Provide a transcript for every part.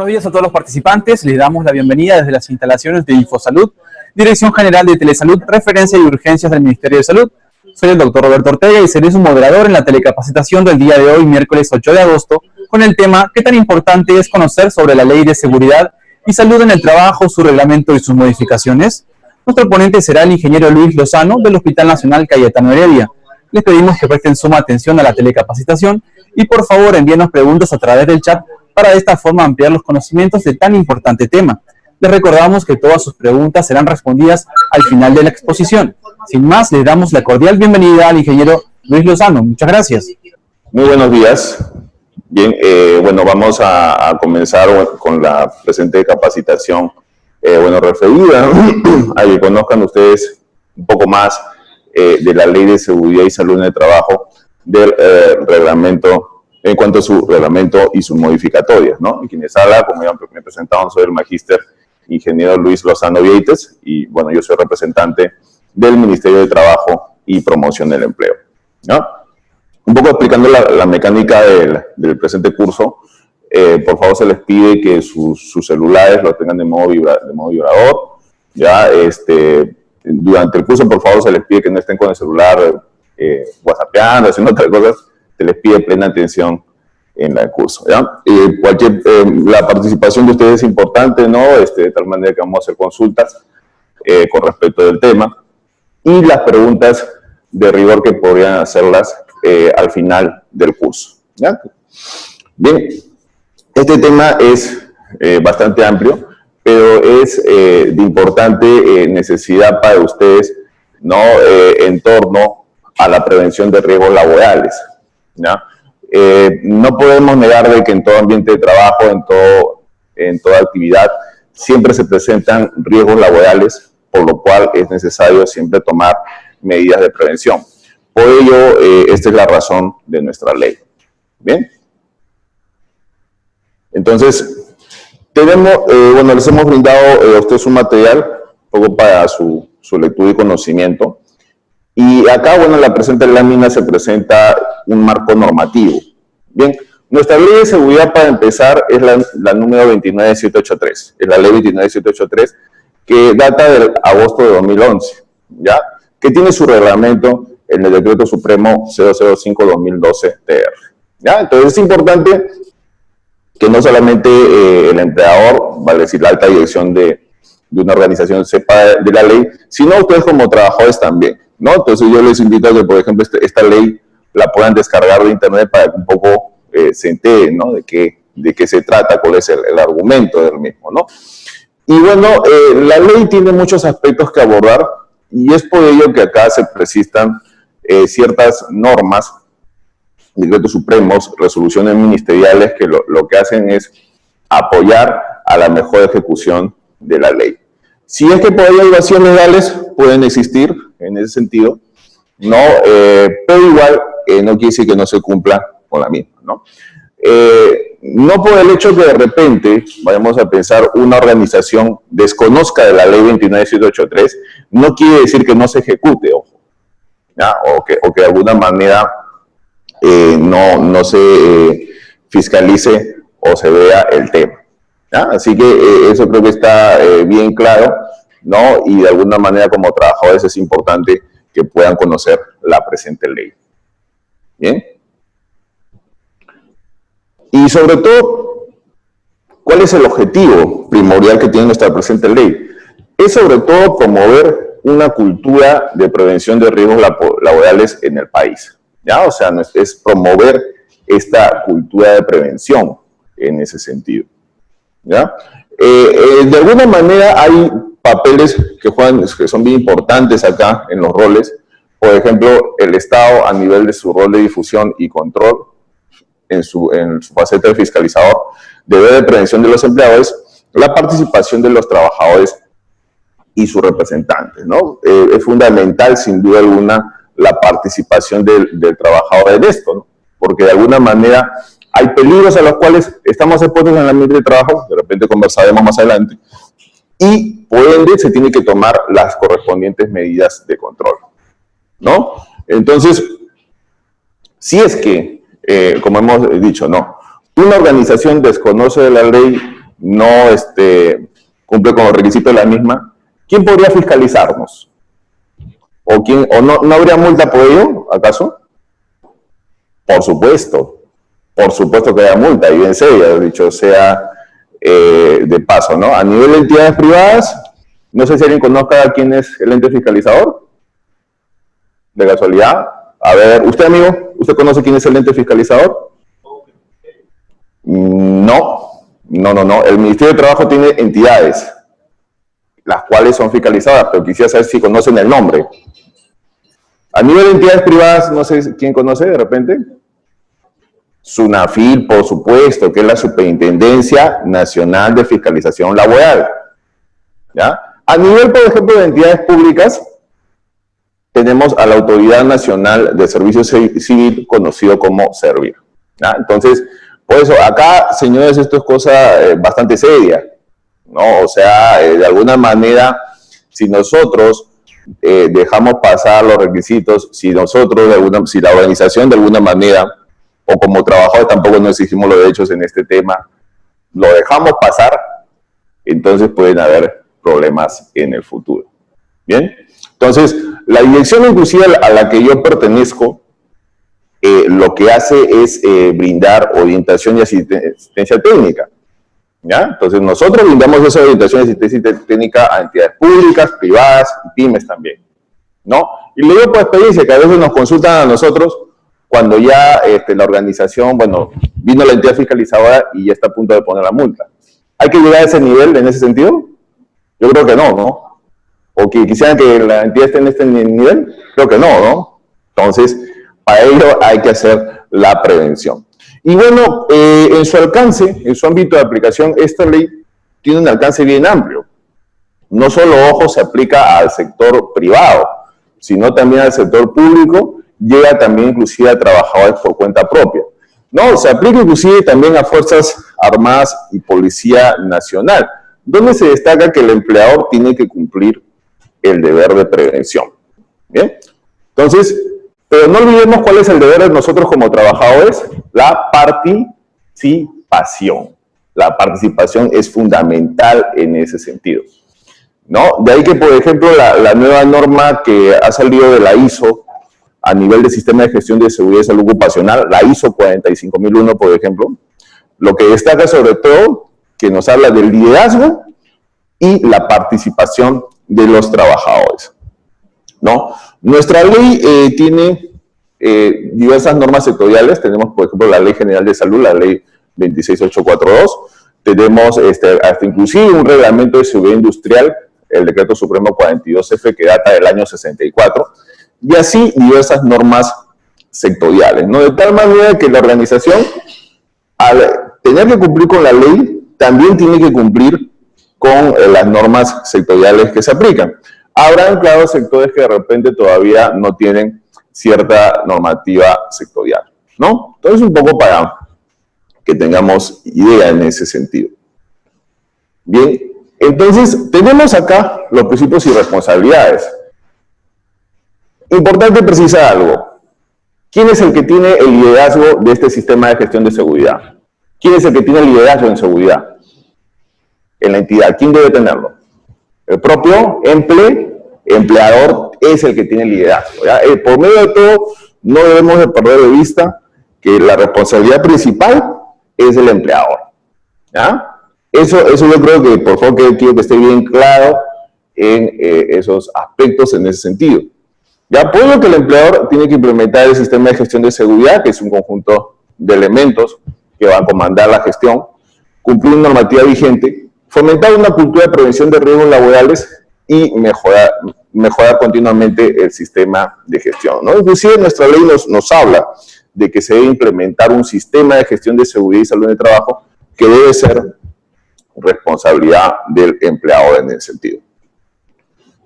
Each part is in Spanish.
días a todos los participantes. Les damos la bienvenida desde las instalaciones de InfoSalud, Dirección General de Telesalud, Referencia y Urgencias del Ministerio de Salud. Soy el doctor Roberto Ortega y seré su moderador en la telecapacitación del día de hoy, miércoles 8 de agosto, con el tema ¿qué tan importante es conocer sobre la Ley de Seguridad y Salud en el Trabajo, su reglamento y sus modificaciones? Nuestro ponente será el ingeniero Luis Lozano del Hospital Nacional Cayetano Heredia. Les pedimos que presten suma atención a la telecapacitación y por favor envíenos preguntas a través del chat para de esta forma ampliar los conocimientos de tan importante tema. Les recordamos que todas sus preguntas serán respondidas al final de la exposición. Sin más, les damos la cordial bienvenida al ingeniero Luis Lozano. Muchas gracias. Muy buenos días. Bien, bueno, vamos a comenzar con la presente capacitación, referida a que conozcan ustedes un poco más de la Ley de Seguridad y Salud en el Trabajo, del reglamento, en cuanto a su reglamento y sus modificatorias, ¿no? Y quienes habla, como ya me presentaron, soy el magíster ingeniero Luis Lozano Vieites y, bueno, yo soy representante del Ministerio de Trabajo y Promoción del Empleo, ¿no? Un poco explicando la mecánica del presente curso, por favor se les pide que sus celulares los tengan de modo vibrador, ¿ya? Durante el curso, por favor, se les pide que no estén con el celular whatsappeando, haciendo otras cosas. Se les pide plena atención en el curso, ¿ya? La participación de ustedes es importante, ¿no? De tal manera que vamos a hacer consultas con respecto del tema y las preguntas de rigor que podrían hacerlas al final del curso, ¿ya? Bien, este tema es bastante amplio, pero es de importante necesidad para ustedes, ¿no? En torno a la prevención de riesgos laborales, ¿ya? No podemos negar de que en todo ambiente de trabajo, en toda actividad, siempre se presentan riesgos laborales, por lo cual es necesario siempre tomar medidas de prevención. Por ello, esta es la razón de nuestra ley. ¿Bien? Entonces, les hemos brindado a ustedes un material, un poco para su lectura y conocimiento. Y acá, en la presente lámina se presenta un marco normativo. Bien, nuestra ley de seguridad, para empezar, es la número 29783. Es la ley 29783 que data del agosto de 2011, ¿ya? Que tiene su reglamento en el Decreto Supremo 005-2012-TR, ¿ya? Entonces es importante que no solamente el empleador, vale decir, la alta dirección de una organización sepa de la ley, sino ustedes como trabajadores también, ¿no? Entonces yo les invito a que, por ejemplo, esta ley la puedan descargar de internet para que un poco se enteren, ¿no? De qué se trata, cuál es el argumento del mismo, ¿no? Y bueno, la ley tiene muchos aspectos que abordar y es por ello que acá se precistan ciertas normas, decretos supremos, resoluciones ministeriales que lo que hacen es apoyar a la mejor ejecución de la ley. Si es que por ahí hay vacíos legales, pueden existir en ese sentido, ¿no? Pero igual no quiere decir que no se cumpla con la misma, ¿no? No por el hecho que de repente, vayamos a pensar, una organización desconozca de la ley 29783, no quiere decir que no se ejecute, ojo, ¿ya? O que de alguna manera no se fiscalice o se vea el tema, ¿ya? Así que eso creo que está bien claro, ¿no? Y de alguna manera como trabajadores es importante que puedan conocer la presente ley. ¿Bien? Y sobre todo, ¿cuál es el objetivo primordial que tiene nuestra presente ley? Es sobre todo promover una cultura de prevención de riesgos laborales en el país, ¿ya? O sea, es promover esta cultura de prevención en ese sentido, ¿ya? De alguna manera hay papeles que son bien importantes acá en los roles. Por ejemplo, el Estado a nivel de su rol de difusión y control en su faceta de fiscalizador, deber de prevención de los empleadores, la participación de los trabajadores y sus representantes, ¿no? Es fundamental, sin duda alguna, la participación del trabajador en esto, ¿no? Porque de alguna manera hay peligros a los cuales estamos expuestos en el ambiente de trabajo, de repente conversaremos más adelante, y por ende se tiene que tomar las correspondientes medidas de control, ¿no? Entonces, si es que, como hemos dicho, no, una organización desconoce de la ley no cumple con los requisitos de la misma, ¿quién podría fiscalizarnos? ¿O no habría multa por ello, acaso? Por supuesto que haya multa, y bien seria, dicho sea de paso, ¿no? A nivel de entidades privadas, no sé si alguien conozca quién es el ente fiscalizador, de casualidad. A ver, usted, amigo, ¿usted conoce quién es el ente fiscalizador? No. El Ministerio de Trabajo tiene entidades, las cuales son fiscalizadas, pero quisiera saber si conocen el nombre. A nivel de entidades privadas, no sé quién conoce de repente. SUNAFIL, por supuesto, que es la Superintendencia Nacional de Fiscalización Laboral. ¿Ya? A nivel, por ejemplo, de entidades públicas, tenemos a la Autoridad Nacional de Servicio Civil, conocido como SERVIR. ¿Ya? Entonces, por eso, acá, señores, esto es cosa bastante seria, ¿no? O sea, de alguna manera, si nosotros dejamos pasar los requisitos, si la organización de alguna manera, o como trabajadores tampoco nos exigimos los derechos en este tema, lo dejamos pasar, entonces pueden haber problemas en el futuro. ¿Bien? Entonces, la dirección inclusive a la que yo pertenezco, lo que hace es brindar orientación y asistencia técnica. ¿Ya? Entonces, nosotros brindamos esa orientación y asistencia técnica a entidades públicas, privadas y pymes también, ¿no? Y le digo por experiencia que a veces nos consultan a nosotros cuando ya la organización, bueno, vino la entidad fiscalizadora y ya está a punto de poner la multa. ¿Hay que llegar a ese nivel en ese sentido? Yo creo que no, ¿no? ¿O que quisieran que la entidad esté en este nivel? Creo que no, ¿no? Entonces, para ello hay que hacer la prevención. Y bueno, en su alcance, en su ámbito de aplicación, esta ley tiene un alcance bien amplio. No solo, ojo, se aplica al sector privado, sino también al sector público, llega también inclusive a trabajadores por cuenta propia. No, se aplica inclusive también a Fuerzas Armadas y Policía Nacional, donde se destaca que el empleador tiene que cumplir el deber de prevención. ¿Bien? Entonces, pero no olvidemos cuál es el deber de nosotros como trabajadores, la participación. La participación es fundamental en ese sentido, ¿no? De ahí que, por ejemplo, la nueva norma que ha salido de la ISO a nivel de Sistema de Gestión de Seguridad y Salud Ocupacional, la ISO 45001, por ejemplo, lo que destaca sobre todo que nos habla del liderazgo y la participación de los trabajadores, ¿no? Nuestra ley tiene diversas normas sectoriales. Tenemos, por ejemplo, la Ley General de Salud, la Ley 26842. Tenemos hasta inclusive un reglamento de seguridad industrial, el Decreto Supremo 42F, que data del año 64, y así diversas normas sectoriales, ¿no? De tal manera que la organización, al tener que cumplir con la ley, también tiene que cumplir con las normas sectoriales que se aplican. Habrán, claro, sectores que de repente todavía no tienen cierta normativa sectorial, ¿no? Entonces, un poco para que tengamos idea en ese sentido. Bien, entonces, tenemos acá los principios y responsabilidades. Importante precisar algo. ¿Quién es el que tiene el liderazgo de este sistema de gestión de seguridad? ¿Quién es el que tiene el liderazgo en seguridad? En la entidad. ¿Quién debe tenerlo? El propio empleador es el que tiene el liderazgo, ¿ya? Por medio de todo, no debemos de perder de vista que la responsabilidad principal es el empleador, ¿ya? Eso yo creo que, por favor, quiero que esté bien claro en esos aspectos en ese sentido. Ya, por lo que el empleador tiene que implementar el sistema de gestión de seguridad, que es un conjunto de elementos que van a comandar la gestión, cumplir normativa vigente, fomentar una cultura de prevención de riesgos laborales y mejorar continuamente el sistema de gestión, ¿no? Inclusive nuestra ley nos habla de que se debe implementar un sistema de gestión de seguridad y salud en el trabajo que debe ser responsabilidad del empleador en ese sentido.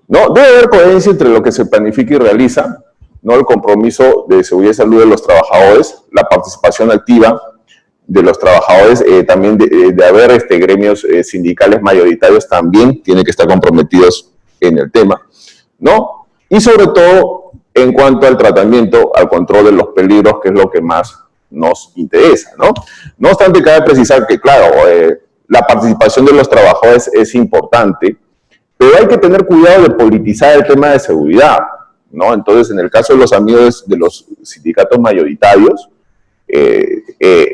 ¿No? Debe haber coherencia entre lo que se planifica y realiza, ¿no? El compromiso de seguridad y salud de los trabajadores, la participación activa de los trabajadores, también de haber gremios sindicales mayoritarios también tienen que estar comprometidos en el tema, ¿no? Y sobre todo en cuanto al tratamiento, al control de los peligros, que es lo que más nos interesa, ¿no? No obstante, cabe precisar que, claro, la participación de los trabajadores es importante, pero hay que tener cuidado de politizar el tema de seguridad, ¿no? Entonces, en el caso de los amigos de los sindicatos mayoritarios,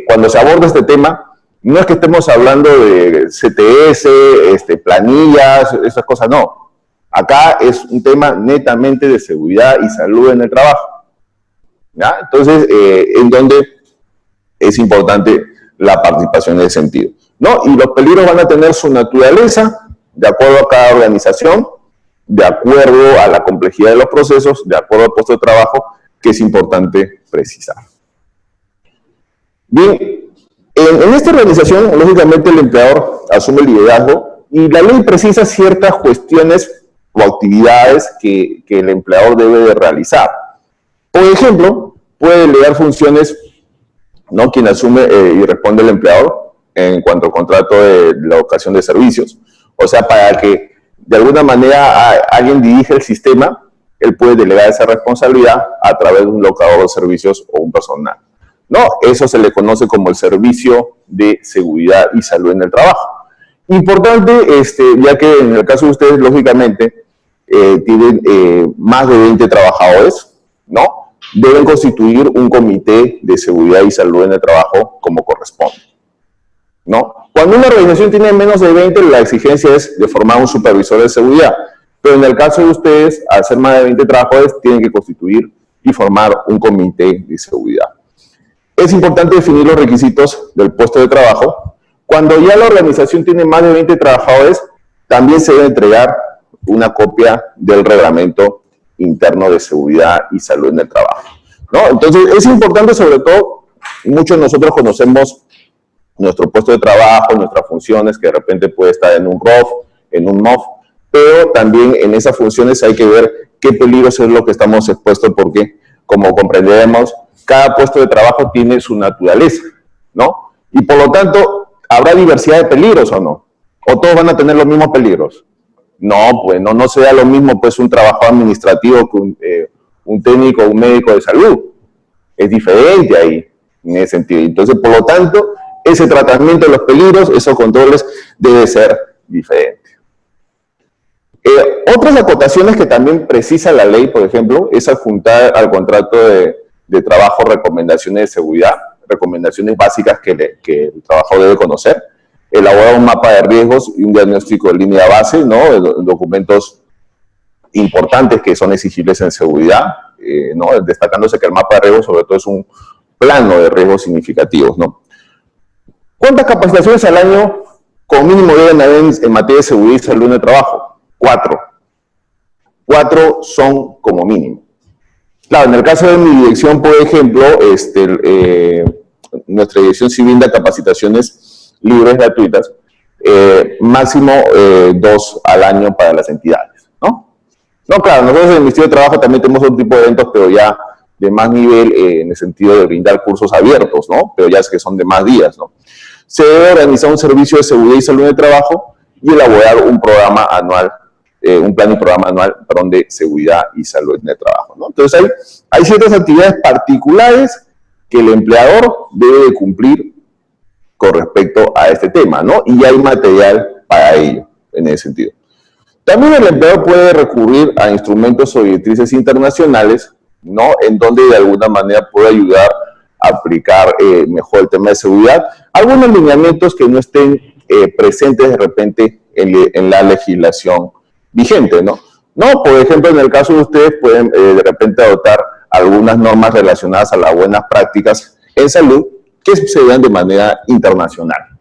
cuando se aborda este tema, no es que estemos hablando de CTS, planillas, esas cosas, no. Acá es un tema netamente de seguridad y salud en el trabajo, ¿ya? Entonces, en donde es importante la participación en ese sentido, ¿no? Y los peligros van a tener su naturaleza, de acuerdo a cada organización, de acuerdo a la complejidad de los procesos, de acuerdo al puesto de trabajo, que es importante precisar. Bien, en esta organización, lógicamente, el empleador asume el liderazgo y la ley precisa ciertas cuestiones o actividades que el empleador debe de realizar. Por ejemplo, puede delegar funciones, ¿no?, quien asume y responde el empleador en cuanto al contrato de la locación de servicios. O sea, para que de alguna manera alguien dirige el sistema, él puede delegar esa responsabilidad a través de un locador de servicios o un personal, ¿no? Eso se le conoce como el servicio de seguridad y salud en el trabajo. Importante, ya que en el caso de ustedes, lógicamente, tienen más de 20 trabajadores, ¿no? Deben constituir un comité de seguridad y salud en el trabajo como corresponde, ¿no? Cuando una organización tiene menos de 20, la exigencia es de formar un supervisor de seguridad. Pero en el caso de ustedes, al ser más de 20 trabajadores, tienen que constituir y formar un comité de seguridad. Es importante definir los requisitos del puesto de trabajo. Cuando ya la organización tiene más de 20 trabajadores, también se debe entregar una copia del reglamento interno de seguridad y salud en el trabajo, ¿no? Entonces, es importante, sobre todo, muchos de nosotros conocemos nuestro puesto de trabajo, nuestras funciones, que de repente puede estar en un ROF, en un MOF, pero también en esas funciones hay que ver qué peligros es lo que estamos expuestos, porque, como comprenderemos, cada puesto de trabajo tiene su naturaleza, ¿no? Y por lo tanto, ¿habrá diversidad de peligros o no? ¿O todos van a tener los mismos peligros? No, pues no sea lo mismo pues un trabajador administrativo que un técnico o un médico de salud. Es diferente ahí, en ese sentido. Entonces, por lo tanto, ese tratamiento de los peligros, esos controles, debe ser diferente. Otras acotaciones que también precisa la ley, por ejemplo, es adjuntar al contrato de trabajo recomendaciones de seguridad, recomendaciones básicas que el trabajador debe conocer, elaborar un mapa de riesgos y un diagnóstico de línea base, ¿no?, documentos importantes que son exigibles en seguridad, ¿no?, destacándose que el mapa de riesgos sobre todo es un plano de riesgos significativos, ¿no? ¿Cuántas capacitaciones al año como mínimo deben haber en materia de seguridad y salud en el trabajo? 4. 4 son como mínimo. Claro, en el caso de mi dirección, por ejemplo, nuestra dirección sí brinda capacitaciones libres, gratuitas, máximo 2 al año para las entidades, ¿no? No, claro, nosotros en el Ministerio de Trabajo también tenemos otro tipo de eventos, pero ya de más nivel, en el sentido de brindar cursos abiertos, ¿no? Pero ya es que son de más días, ¿no? Se debe organizar un servicio de seguridad y salud en el trabajo y elaborar un programa anual, un plan y programa anual, perdón, de seguridad y salud en el trabajo, ¿no? Entonces hay ciertas actividades particulares que el empleador debe de cumplir con respecto a este tema, ¿no? Y hay material para ello, en ese sentido. También el empleador puede recurrir a instrumentos o directrices internacionales, ¿no?, en donde de alguna manera puede ayudar a aplicar mejor el tema de seguridad. Algunos lineamientos que no estén presentes de repente en la legislación vigente, ¿no? No, por ejemplo, en el caso de ustedes pueden de repente adoptar algunas normas relacionadas a las buenas prácticas en salud que se dan de manera internacional,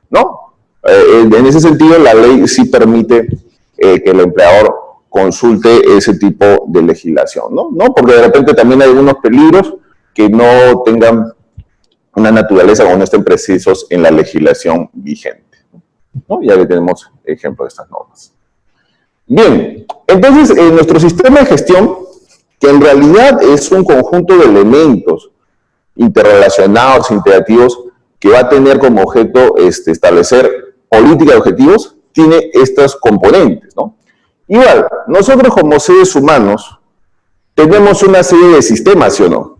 ¿no? En ese sentido, la ley sí permite que el empleador consulte ese tipo de legislación, ¿no? Porque de repente también hay algunos peligros que no tengan una naturaleza o no estén precisos en la legislación vigente, ¿no? Ya que tenemos ejemplos de estas normas. Bien, entonces, nuestro sistema de gestión, que en realidad es un conjunto de elementos interrelacionados, interactivos, que va a tener como objeto establecer política de objetivos, tiene estos componentes, ¿no? Igual, nosotros como seres humanos tenemos una serie de sistemas, ¿sí o no?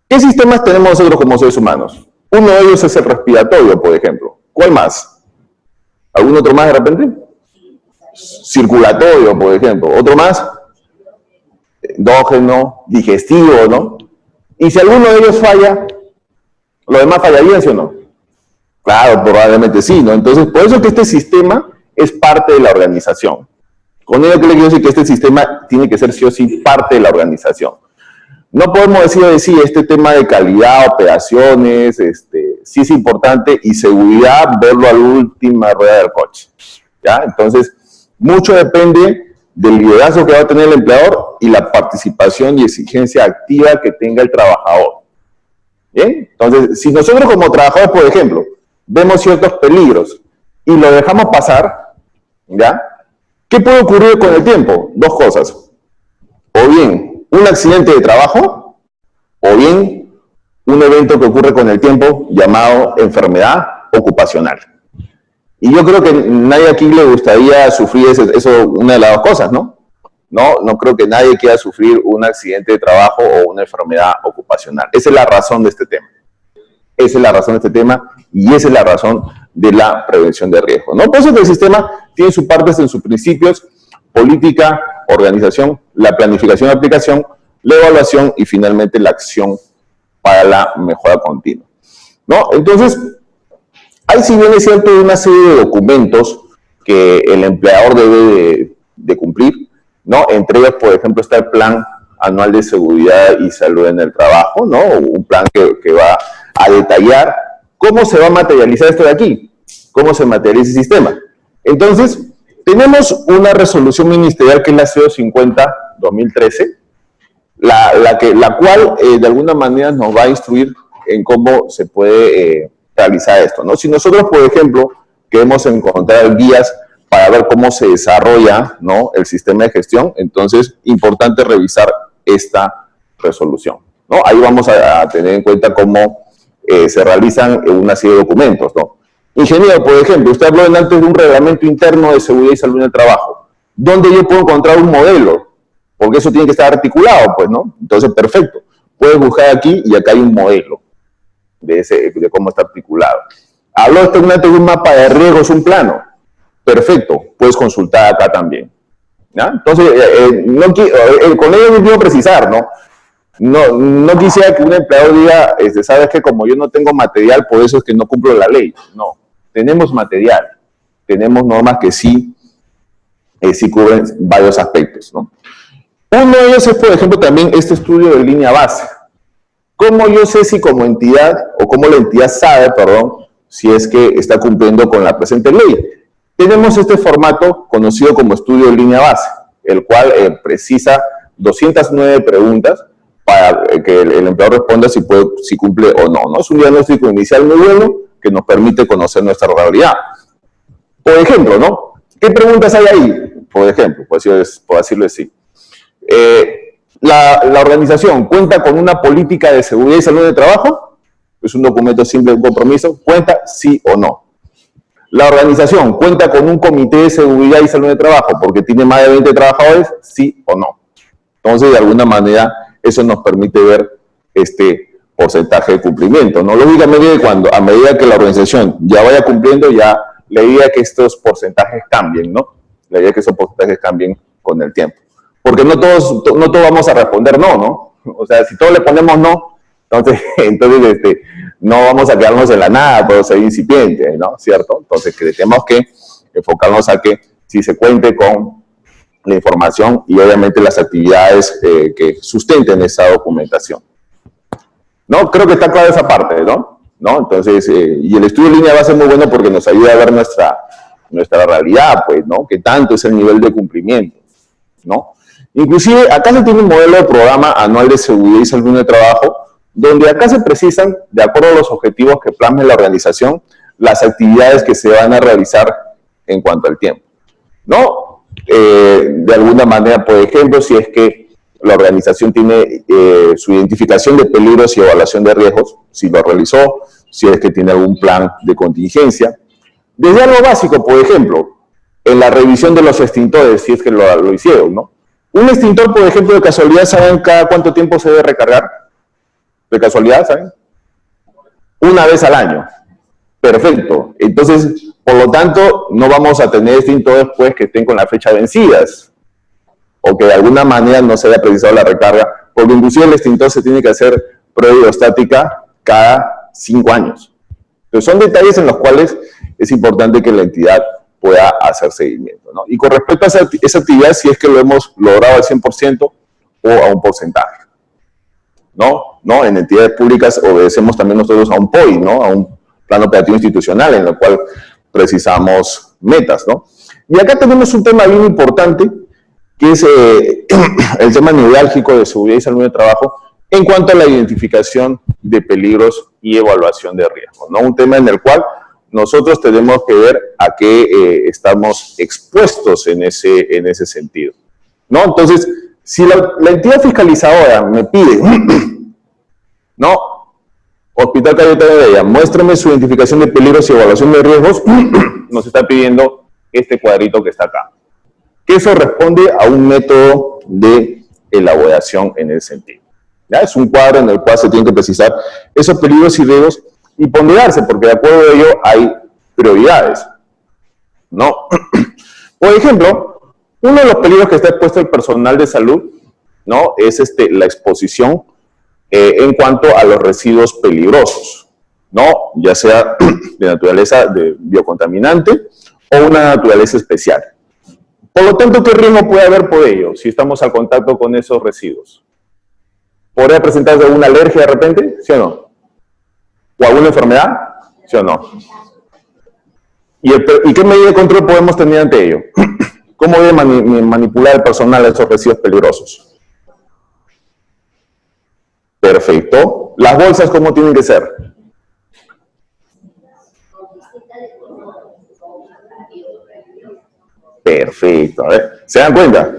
¿Qué sistemas tenemos nosotros como seres humanos? Uno de ellos es el respiratorio, por ejemplo. ¿Cuál más? ¿Algún otro más de repente? Circulatorio, por ejemplo. ¿Otro más? Endógeno, digestivo, ¿no? Y si alguno de ellos falla, ¿los demás fallarían, sí o no? Claro, probablemente sí, ¿no? Entonces, por eso es que este sistema es parte de la organización. Con ello que le quiero decir que este sistema tiene que ser sí o sí parte de la organización. No podemos decir, este tema de calidad, operaciones, sí es importante, y seguridad, verlo a la última rueda del coche, ¿ya? Entonces, mucho depende del liderazgo que va a tener el empleador y la participación y exigencia activa que tenga el trabajador. ¿Bien? Entonces, si nosotros como trabajadores, por ejemplo, vemos ciertos peligros y lo dejamos pasar, ¿ya? ¿Qué puede ocurrir con el tiempo? Dos cosas. O bien un accidente de trabajo, o bien un evento que ocurre con el tiempo llamado enfermedad ocupacional. Y yo creo que nadie aquí le gustaría sufrir eso, una de las dos cosas, ¿no? No creo que nadie quiera sufrir un accidente de trabajo o una enfermedad ocupacional. Esa es la razón de este tema. Esa es la razón de este tema y esa es la razón de la prevención de riesgo, ¿no? Por eso que el sistema tiene sus partes en sus principios: política, organización, la planificación y aplicación, la evaluación y finalmente la acción para la mejora continua, ¿no? Entonces, hay, si bien es cierto, una serie de documentos que el empleador debe de cumplir, ¿no? Entre ellos, por ejemplo, está el Plan Anual de Seguridad y Salud en el Trabajo, ¿no? Un plan que va a detallar cómo se va a materializar esto de aquí, cómo se materializa el sistema. Entonces, tenemos una resolución ministerial que es la CO50-2013, la cual de alguna manera nos va a instruir en cómo se puede realizar esto, ¿no? Si nosotros, por ejemplo, queremos encontrar guías para ver cómo se desarrolla, ¿no?, el sistema de gestión, entonces, importante revisar esta resolución, ¿no? Ahí vamos a tener en cuenta cómo se realizan una serie de documentos, ¿no? Ingeniero, por ejemplo, usted habló antes de un reglamento interno de seguridad y salud en el trabajo. ¿Dónde yo puedo encontrar un modelo? Porque eso tiene que estar articulado, pues, ¿no? Entonces, perfecto. Puedes buscar aquí y acá hay un modelo de cómo está articulado. Habló usted de un mapa de riesgos, un plano. Perfecto. Puedes consultar acá también, ¿ya? Entonces, con ello no quiero precisar, ¿no? No quisiera que un empleador diga, sabes que como yo no tengo material, por eso es que no cumplo la ley. No, tenemos material, tenemos normas que sí cubren varios aspectos, ¿no? Uno de ellos es, por ejemplo, también este estudio de línea base. ¿Cómo yo sé si como entidad, o cómo la entidad sabe, perdón, si es que está cumpliendo con la presente ley? Tenemos este formato conocido como estudio de línea base, el cual precisa 209 preguntas para que el empleador responda si cumple o no, ¿no? Es un diagnóstico inicial muy bueno que nos permite conocer nuestra realidad. Por ejemplo, ¿no? ¿Qué preguntas hay ahí? Por ejemplo, por decirlo así. La organización cuenta con una política de seguridad y salud de trabajo. Es un documento simple de compromiso. ¿Cuenta sí o no? La organización cuenta con un comité de seguridad y salud de trabajo porque tiene más de 20 trabajadores, sí o no. Entonces, de alguna manera, eso nos permite ver este porcentaje de cumplimiento, ¿no? Lógicamente, a medida que la organización ya vaya cumpliendo, ya la idea es que estos porcentajes cambien, ¿no? La idea es que esos porcentajes cambien con el tiempo. Porque no todos vamos a responder no. O sea, si todos le ponemos no, entonces no vamos a quedarnos en la nada, puede ser incipiente, ¿no? ¿Cierto? Entonces, tenemos que enfocarnos a que si se cuente con la información y obviamente las actividades que sustenten esa documentación, ¿no? Creo que está clara esa parte, ¿no? Entonces, y el estudio de línea va a ser muy bueno porque nos ayuda a ver nuestra realidad, pues, ¿no? Que tanto es el nivel de cumplimiento, ¿no? Inclusive, acá se tiene un modelo de programa anual de seguridad y salud en el trabajo, donde acá se precisan, de acuerdo a los objetivos que plasme la organización, las actividades que se van a realizar en cuanto al tiempo, ¿no? De alguna manera, por ejemplo, si es que la organización tiene su identificación de peligros y evaluación de riesgos, si lo realizó, si es que tiene algún plan de contingencia. Desde algo básico, por ejemplo, en la revisión de los extintores, si es que lo hicieron, ¿no? Un extintor, por ejemplo, de casualidad, ¿saben cada cuánto tiempo se debe recargar? ¿De casualidad, saben? Una vez al año. Perfecto. Entonces, Por lo tanto, no vamos a tener extintos después que estén con la fecha vencidas o que de alguna manera no se haya precisado la recarga, porque inclusive el extintor se tiene que hacer prueba hidrostática cada 5 años. Entonces, son detalles en los cuales es importante que la entidad pueda hacer seguimiento, ¿no? Y con respecto a esa actividad, si es que lo hemos logrado al 100% o a un porcentaje, ¿no? En entidades públicas obedecemos también nosotros a un POI, ¿no? A un plan operativo institucional en el cual precisamos metas, ¿no? Y acá tenemos un tema bien importante, que es el tema neurálgico de seguridad y salud de trabajo en cuanto a la identificación de peligros y evaluación de riesgos, ¿no? Un tema en el cual nosotros tenemos que ver a qué estamos expuestos en ese sentido, ¿no? Entonces, si la entidad fiscalizadora me pide, ¿no? Hospital Cayetano de ella, muéstrame su identificación de peligros y evaluación de riesgos, nos está pidiendo este cuadrito que está acá. Que eso responde a un método de elaboración en ese sentido. ¿Ya? Es un cuadro en el cual se tienen que precisar esos peligros y riesgos y ponderarse, porque de acuerdo a ello hay prioridades, ¿no? Por ejemplo, uno de los peligros que está expuesto el personal de salud, ¿no? Es la exposición en cuanto a los residuos peligrosos, ¿no? Ya sea de naturaleza de biocontaminante o una naturaleza especial. Por lo tanto, ¿qué riesgo puede haber por ello si estamos al contacto con esos residuos? ¿Podría presentarse alguna alergia de repente? ¿Sí o no? ¿O alguna enfermedad? ¿Sí o no? ¿Y qué medida de control podemos tener ante ello? ¿Cómo debe manipular el personal a esos residuos peligrosos? Perfecto. ¿Las bolsas cómo tienen que ser? Perfecto. A ver, ¿se dan cuenta?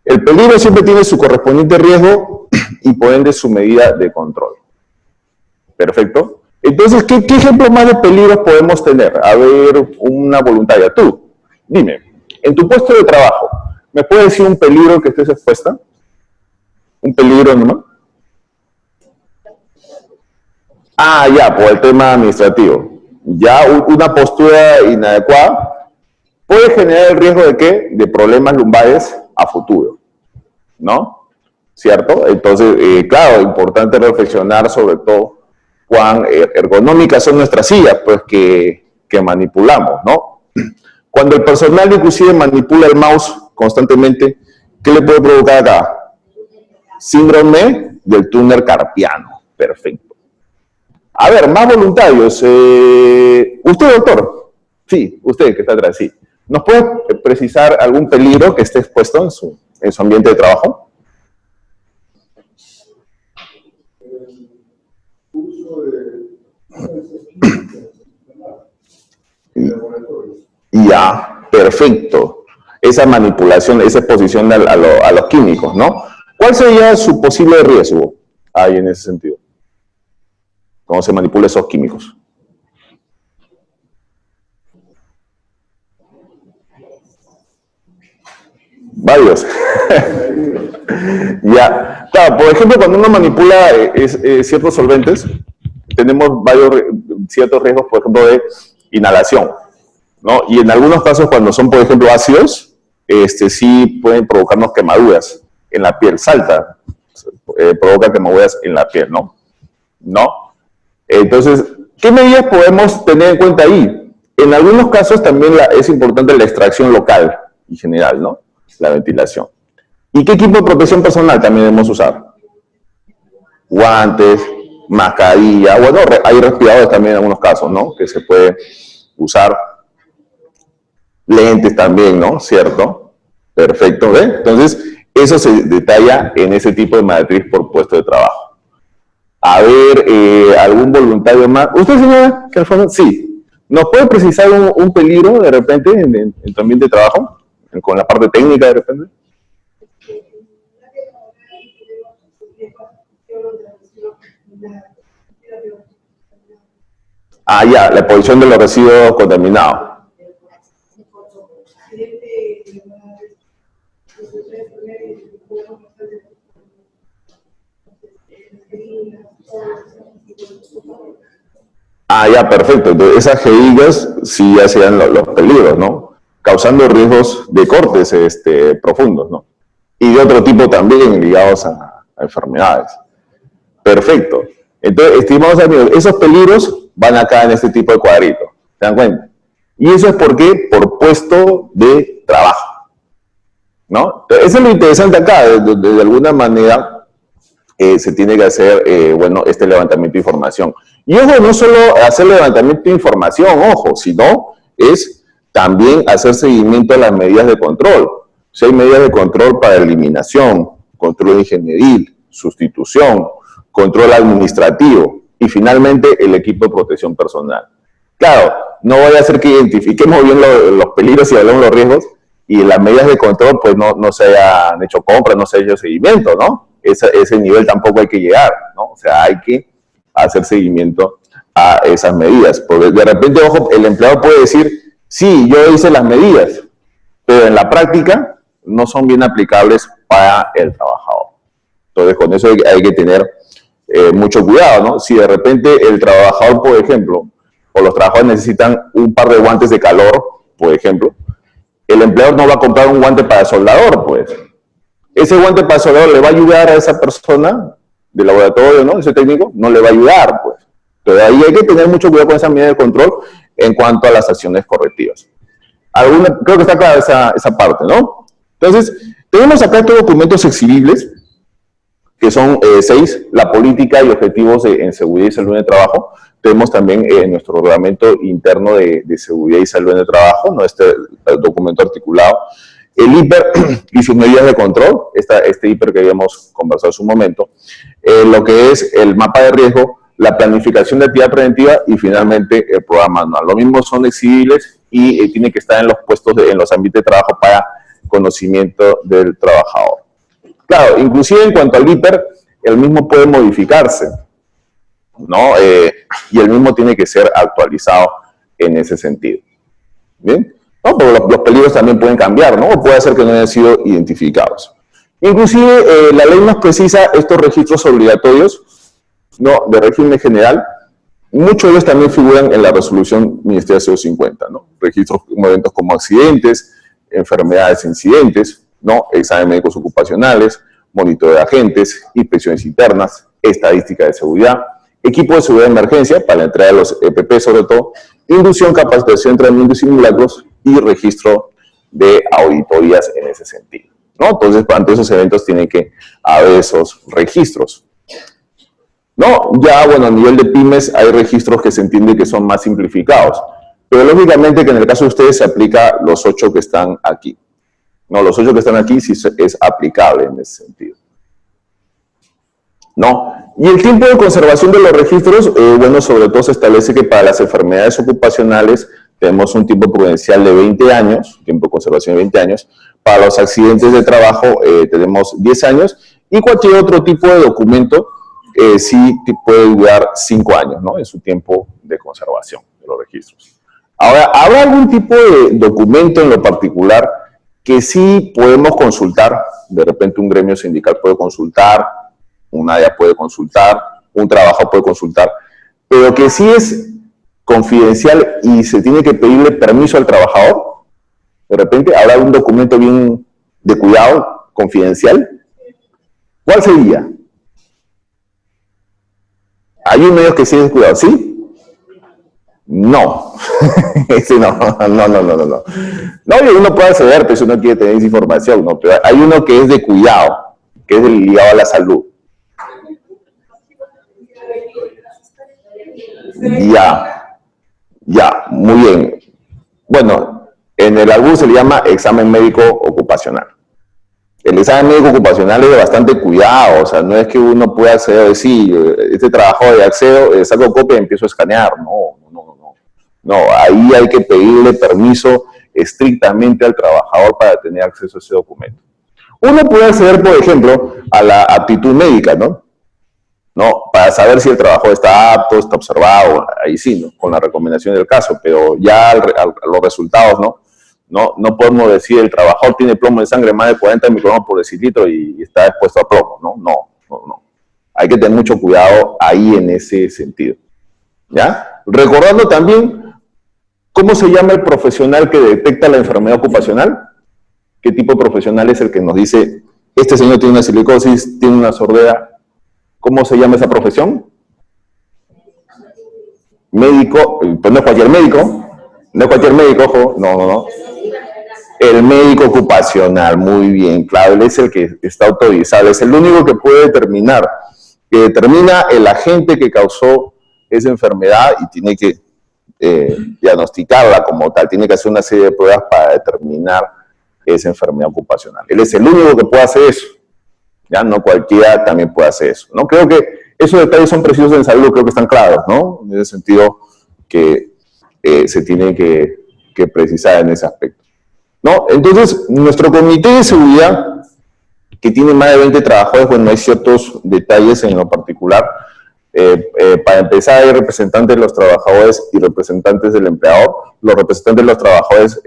El peligro siempre tiene su correspondiente riesgo y por ende su medida de control. Perfecto. Entonces, ¿qué ejemplo más de peligros podemos tener? A ver, una voluntaria. Tú, dime, en tu puesto de trabajo, ¿me puedes decir un peligro que estés expuesta? ¿Un peligro nomás? Ah, ya, por el tema administrativo. Ya una postura inadecuada puede generar el riesgo de ¿qué? De problemas lumbares a futuro, ¿no? ¿Cierto? Entonces, claro, importante reflexionar sobre todo cuán ergonómicas son nuestras sillas, pues que manipulamos, ¿no? Cuando el personal inclusive manipula el mouse constantemente, ¿qué le puede provocar acá? Síndrome del túnel carpiano. Perfecto. A ver, más voluntarios. Usted, doctor. Sí, usted que está atrás, sí. ¿Nos puede precisar algún peligro que esté expuesto en su ambiente de trabajo? Ya, perfecto. Esa manipulación, esa exposición a los químicos, ¿no? ¿Cuál sería su posible riesgo ahí en ese sentido? ¿Cómo se manipulan esos químicos? Varios. Ya. Claro, por ejemplo, cuando uno manipula ciertos solventes, tenemos ciertos riesgos, por ejemplo, de inhalación, ¿no? Y en algunos casos, cuando son, por ejemplo, ácidos, sí pueden provocarnos quemaduras en la piel. Salta, provoca quemaduras en la piel, ¿no? Entonces, ¿qué medidas podemos tener en cuenta ahí? En algunos casos también es importante la extracción local y general, ¿no? La ventilación. ¿Y qué equipo de protección personal también debemos usar? Guantes, mascarilla, bueno, hay respiradores también en algunos casos, ¿no? Que se puede usar. Lentes también, ¿no? ¿Cierto? Perfecto, ¿ve? Entonces, eso se detalla en ese tipo de matriz por puesto de trabajo. A ver, ¿algún voluntario más? ¿Usted, señora? Sí. ¿Nos puede precisar un peligro de repente en tu ambiente de trabajo? Con la parte técnica de repente. Ah, ya, la exposición de los residuos contaminados. Ah, ya, perfecto. Entonces, esas jeringas sí ya sean los peligros, ¿no? Causando riesgos de cortes profundos, ¿no? Y de otro tipo también ligados a enfermedades. Perfecto. Entonces, estimados amigos, esos peligros van acá en este tipo de cuadrito. ¿Se dan cuenta? Y eso es por qué, por puesto de trabajo, ¿no? Entonces, eso es lo interesante acá. De alguna manera se tiene que hacer, bueno, este levantamiento de información. Y ojo, no solo hacer levantamiento de información, ojo, sino es también hacer seguimiento a las medidas de control. Si hay medidas de control para eliminación, control ingenieril, sustitución, control administrativo y finalmente el equipo de protección personal. Claro, no vaya a ser que identifiquemos bien los peligros y hablemos de los riesgos y en las medidas de control pues no se hayan hecho compras, no se haya hecho seguimiento, ¿no? Ese nivel tampoco hay que llegar, ¿no? O sea, hay que hacer seguimiento a esas medidas. Porque de repente, ojo, el empleado puede decir, sí, yo hice las medidas, pero en la práctica no son bien aplicables para el trabajador. Entonces, con eso hay que tener mucho cuidado, ¿no? Si de repente el trabajador, por ejemplo, o los trabajadores necesitan un par de guantes de calor, por ejemplo, el empleador no va a comprar un guante para soldador, pues. Ese guante para soldador le va a ayudar a esa persona del laboratorio, ¿no? Ese técnico no le va a ayudar, pues. Entonces ahí hay que tener mucho cuidado con esa medida de control en cuanto a las acciones correctivas. Creo que está clara esa parte, ¿no? Entonces, tenemos acá estos documentos exhibibles, que son 6, la política y objetivos en seguridad y salud en el trabajo. Tenemos también nuestro reglamento interno de seguridad y salud en el trabajo, ¿no? Este documento articulado. El IPER y sus medidas de control, este IPER que habíamos conversado hace un momento, lo que es el mapa de riesgo, la planificación de actividad preventiva y finalmente el programa anual. Lo mismo son exhibibles y tiene que estar en los puestos, en los ámbitos de trabajo para conocimiento del trabajador. Claro, inclusive en cuanto al IPER, el mismo puede modificarse, ¿no? Y el mismo tiene que ser actualizado en ese sentido. ¿Bien? ¿No? Pero los peligros también pueden cambiar, ¿no? O puede ser que no hayan sido identificados. Inclusive, la ley nos precisa estos registros obligatorios, ¿no? De régimen general. Muchos de ellos también figuran en la resolución ministerial 050, ¿no? Registros de eventos como accidentes, enfermedades e incidentes, ¿no? Exámenes médicos ocupacionales, monitoreo de agentes, inspecciones internas, estadística de seguridad, equipo de seguridad de emergencia para la entrega de los EPP sobre todo, inducción, capacitación, entrenamiento y simulacros y registro de auditorías en ese sentido, ¿no? Entonces, ante esos eventos tienen que haber esos registros. No, ya, bueno, a nivel de pymes hay registros que se entiende que son más simplificados, pero lógicamente que en el caso de ustedes se aplica los 8 que están aquí. No, los 8 que están aquí sí es aplicable en ese sentido. No, y el tiempo de conservación de los registros, bueno, sobre todo se establece que para las enfermedades ocupacionales tenemos un tiempo prudencial de 20 años, tiempo de conservación de 20 años, para los accidentes de trabajo tenemos 10 años, y cualquier otro tipo de documento sí puede durar 5 años, ¿no? En su tiempo de conservación de los registros. Ahora, ¿habrá algún tipo de documento en lo particular que sí podemos consultar? De repente un gremio sindical puede consultar, un área puede consultar, un trabajador puede consultar, pero que sí es confidencial y se tiene que pedirle permiso al trabajador. De repente, ¿habrá un documento bien de cuidado, confidencial? ¿Cuál sería? Hay un medio que sí es de cuidado, ¿sí? No. Ese no. No, y uno puede acceder, pero si uno quiere tener esa información, ¿no? Pero hay uno que es de cuidado, que es ligado a la salud. Ya, muy bien. Bueno, en el ALBUR se le llama examen médico ocupacional. El examen médico ocupacional es de bastante cuidado, o sea, no es que uno pueda acceder, decir, este trabajo de acceso, saco copia y empiezo a escanear, no. No, ahí hay que pedirle permiso estrictamente al trabajador para tener acceso a ese documento. Uno puede acceder, por ejemplo, a la aptitud médica, ¿no? No, para saber si el trabajador está apto, está observado, ahí sí, ¿no? Con la recomendación del caso, pero ya los resultados, no podemos decir el trabajador tiene plomo en sangre más de 40 microgramos por decilitro y está expuesto a plomo, no. Hay que tener mucho cuidado ahí en ese sentido, ¿ya? Recordando también ¿Cómo se llama el profesional que detecta la enfermedad ocupacional? ¿Qué tipo de profesional es el que nos dice, este señor tiene una silicosis, tiene una sordera? ¿Cómo se llama esa profesión? Médico, pues no es cualquier médico, no es cualquier médico, ojo, no. El médico ocupacional, muy bien, claro, él es el que está autorizado, es el único que puede determinar, que determina el agente que causó esa enfermedad y tiene que diagnosticarla como tal, tiene que hacer una serie de pruebas para determinar esa enfermedad ocupacional. Él es el único que puede hacer eso, ya no cualquiera también puede hacer eso, ¿no? Creo que esos detalles son precisos en salud, creo que están claros, ¿no? En ese sentido que se tiene que precisar en ese aspecto, ¿no? Entonces, nuestro comité de seguridad, que tiene más de 20 trabajadores, bueno, hay ciertos detalles en lo particular. Para empezar, hay representantes de los trabajadores y representantes del empleador. Los representantes de los trabajadores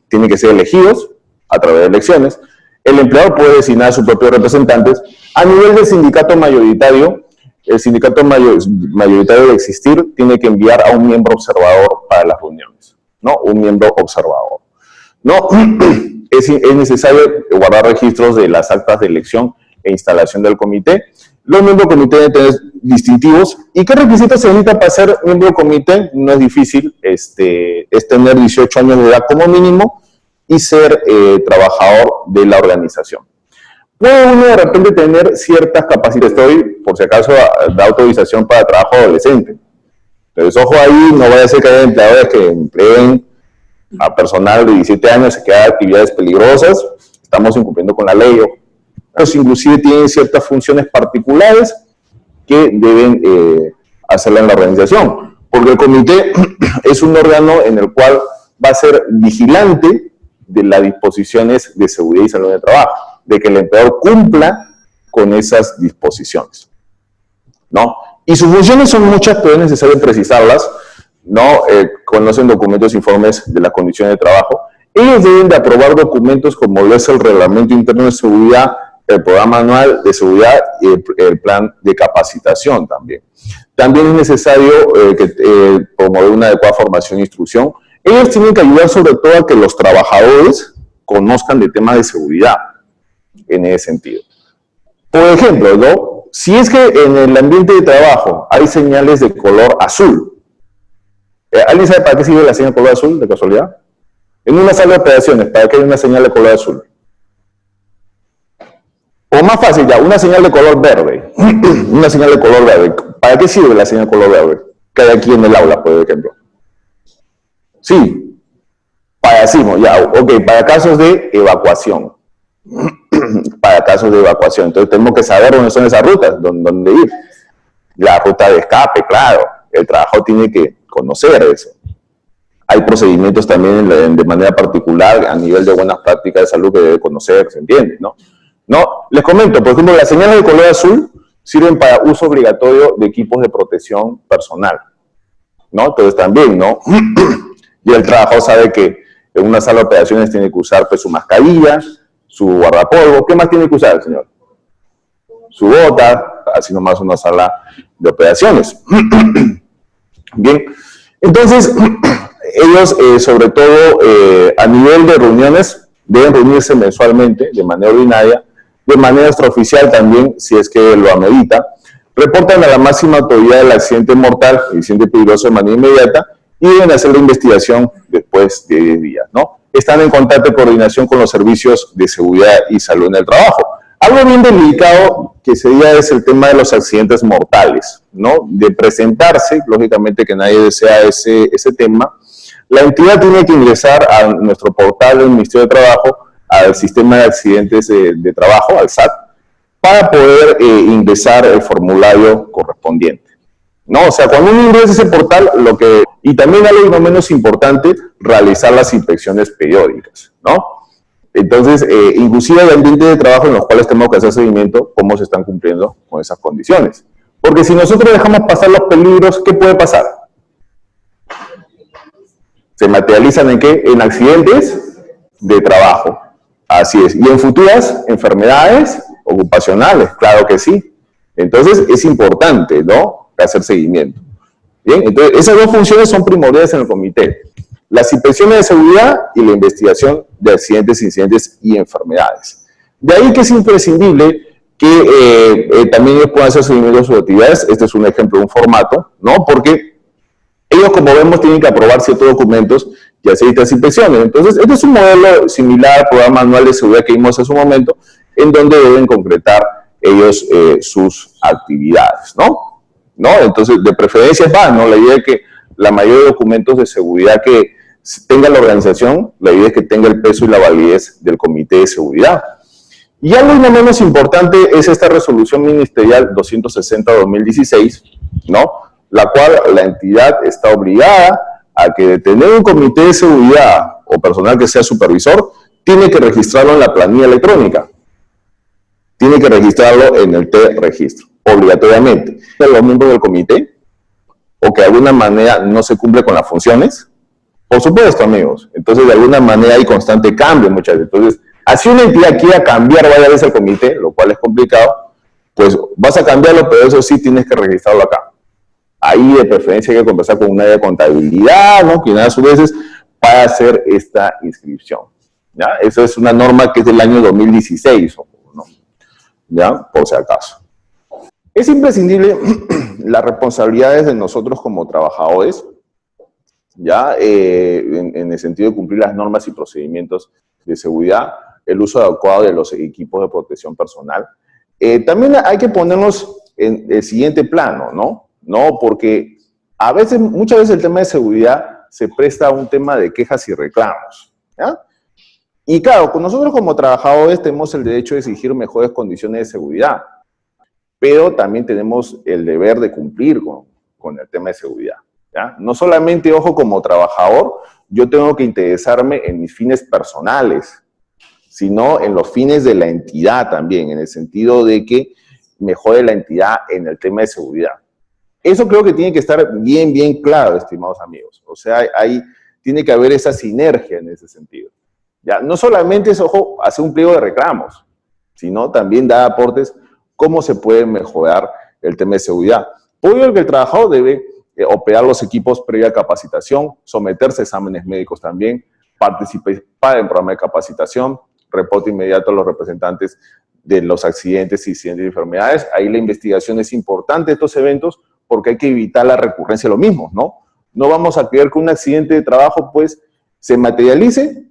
tienen que ser elegidos a través de elecciones. El empleador puede designar a sus propios representantes. A nivel del sindicato mayoritario, el sindicato mayoritario de existir tiene que enviar a un miembro observador para las reuniones, ¿no? Un miembro observador, ¿no? Es necesario guardar registros de las actas de elección e instalación del comité. Los miembros del comité deben tener distintivos. ¿Y qué requisitos se necesita para ser miembro del comité? No es difícil, es tener 18 años de edad como mínimo y ser trabajador de la organización. Puede uno de repente tener ciertas capacidades. Estoy, por si acaso, da autorización para trabajo adolescente. Entonces, ojo ahí, no vaya a ser que haya empleadores que empleen a personal de 17 años que haga actividades peligrosas. Estamos incumpliendo con la ley. Pues inclusive tienen ciertas funciones particulares que deben hacerla en la organización. Porque el comité es un órgano en el cual va a ser vigilante de las disposiciones de seguridad y salud de trabajo, de que el empleador cumpla con esas disposiciones, ¿no? Y sus funciones son muchas, pero es necesario precisarlas, ¿no? Conocen documentos e informes de las condiciones de trabajo. Ellos deben de aprobar documentos como lo es el Reglamento Interno de Seguridad, el Programa Anual de Seguridad y el Plan de Capacitación también. También es necesario promover una adecuada formación e instrucción. Ellos tienen que ayudar sobre todo a que los trabajadores conozcan de temas de seguridad en ese sentido. Por ejemplo, ¿no? Si es que en el ambiente de trabajo hay señales de color azul, ¿alguien sabe para qué sirve la señal de color azul, de casualidad? En una sala de operaciones, ¿para qué hay una señal de color azul? O más fácil ya, una señal de color verde. Una señal de color verde. ¿Para qué sirve la señal de color verde? Que hay aquí en el aula, por ejemplo. Sí, para decimos, ya, ok, para casos de evacuación. Para casos de evacuación. Entonces tenemos que saber dónde son esas rutas, dónde ir. La ruta de escape, claro. El trabajo tiene que conocer eso. Hay procedimientos también de manera particular a nivel de buenas prácticas de salud que debe conocer, ¿se entiende? ¿No? Les comento, por ejemplo, las señales de color azul sirven para uso obligatorio de equipos de protección personal, ¿no? Entonces también, ¿no? Y el trabajador sabe que en una sala de operaciones tiene que usar pues, su mascarilla, su guardapolvo. ¿Qué más tiene que usar el señor? Su bota, así nomás una sala de operaciones. Bien, entonces, ellos, sobre todo, a nivel de reuniones, deben reunirse mensualmente, de manera ordinaria, de manera extraoficial también, si es que lo amerita. Reportan a la máxima autoridad del accidente mortal, el accidente peligroso de manera inmediata, y deben hacer la investigación después de 10 días, ¿no? Están en contacto y coordinación con los servicios de seguridad y salud en el trabajo. Algo bien delicado que sería es el tema de los accidentes mortales, ¿no? De presentarse, lógicamente que nadie desea ese tema. La entidad tiene que ingresar a nuestro portal del Ministerio de Trabajo, al sistema de accidentes de trabajo, al SAT, para poder ingresar el formulario correspondiente, ¿no? O sea, cuando uno ingresa a ese portal, y también algo no menos importante, realizar las inspecciones periódicas, ¿no? Entonces, inclusive hay ambientes de trabajo en los cuales tenemos que hacer seguimiento, cómo se están cumpliendo con esas condiciones. Porque si nosotros dejamos pasar los peligros, ¿qué puede pasar? ¿Se materializan en qué? En accidentes de trabajo. Así es. Y en futuras enfermedades ocupacionales, claro que sí. Entonces, es importante, ¿no? Hacer seguimiento. Bien, entonces esas dos funciones son primordiales en el comité. Las inspecciones de seguridad y la investigación de accidentes, incidentes y enfermedades. De ahí que es imprescindible que también ellos puedan hacer seguimiento de sus actividades. Este es un ejemplo de un formato, ¿no? Porque ellos, como vemos, tienen que aprobar ciertos documentos y hacer estas inspecciones. Entonces, este es un modelo similar al programa anual de seguridad que vimos hace un momento, en donde deben concretar ellos sus actividades, ¿no? Entonces, de preferencia es más, ¿no? La idea es que la mayoría de documentos de seguridad que tenga la organización, la idea es que tenga el peso y la validez del Comité de Seguridad. Y algo no menos importante es esta resolución ministerial 260-2016, ¿no? La cual la entidad está obligada a que de tener un comité de seguridad o personal que sea supervisor, tiene que registrarlo en la planilla electrónica. Tiene que registrarlo en el T-registro, obligatoriamente. Los miembros del comité, o que de alguna manera no se cumple con las funciones, por supuesto, amigos. Entonces, de alguna manera hay constante cambio muchas veces. Entonces, así una entidad quiera cambiar varias veces el comité, lo cual es complicado, pues vas a cambiarlo, pero eso sí tienes que registrarlo acá. Ahí de preferencia hay que conversar con una área de contabilidad, ¿no? Quien a sus veces para hacer esta inscripción. ¿Ya? Esa es una norma que es del año 2016, ¿no? ¿Ya? Por si acaso. Es imprescindible las responsabilidades de nosotros como trabajadores, ¿ya? En el sentido de cumplir las normas y procedimientos de seguridad, el uso adecuado de los equipos de protección personal. También hay que ponernos en el siguiente plano, ¿no? Porque a veces, muchas veces el tema de seguridad se presta a un tema de quejas y reclamos, ¿ya? Y claro, con nosotros como trabajadores tenemos el derecho de exigir mejores condiciones de seguridad, pero también tenemos el deber de cumplir con el tema de seguridad, ¿ya? No solamente, ojo, como trabajador, yo tengo que interesarme en mis fines personales, sino en los fines de la entidad también, en el sentido de que mejore la entidad en el tema de seguridad. Eso creo que tiene que estar bien, bien claro, estimados amigos. O sea, ahí tiene que haber esa sinergia en ese sentido. ¿Ya? No solamente es, ojo, hacer un pliego de reclamos, sino también dar aportes cómo se puede mejorar el tema de seguridad. Por ello que el trabajador debe operar los equipos previa capacitación, someterse a exámenes médicos también, participar en programas de capacitación, reporte inmediato a los representantes de los accidentes, incidentes y enfermedades. Ahí la investigación es importante de estos eventos porque hay que evitar la recurrencia de lo mismo, ¿no? No vamos a querer que un accidente de trabajo, pues, se materialice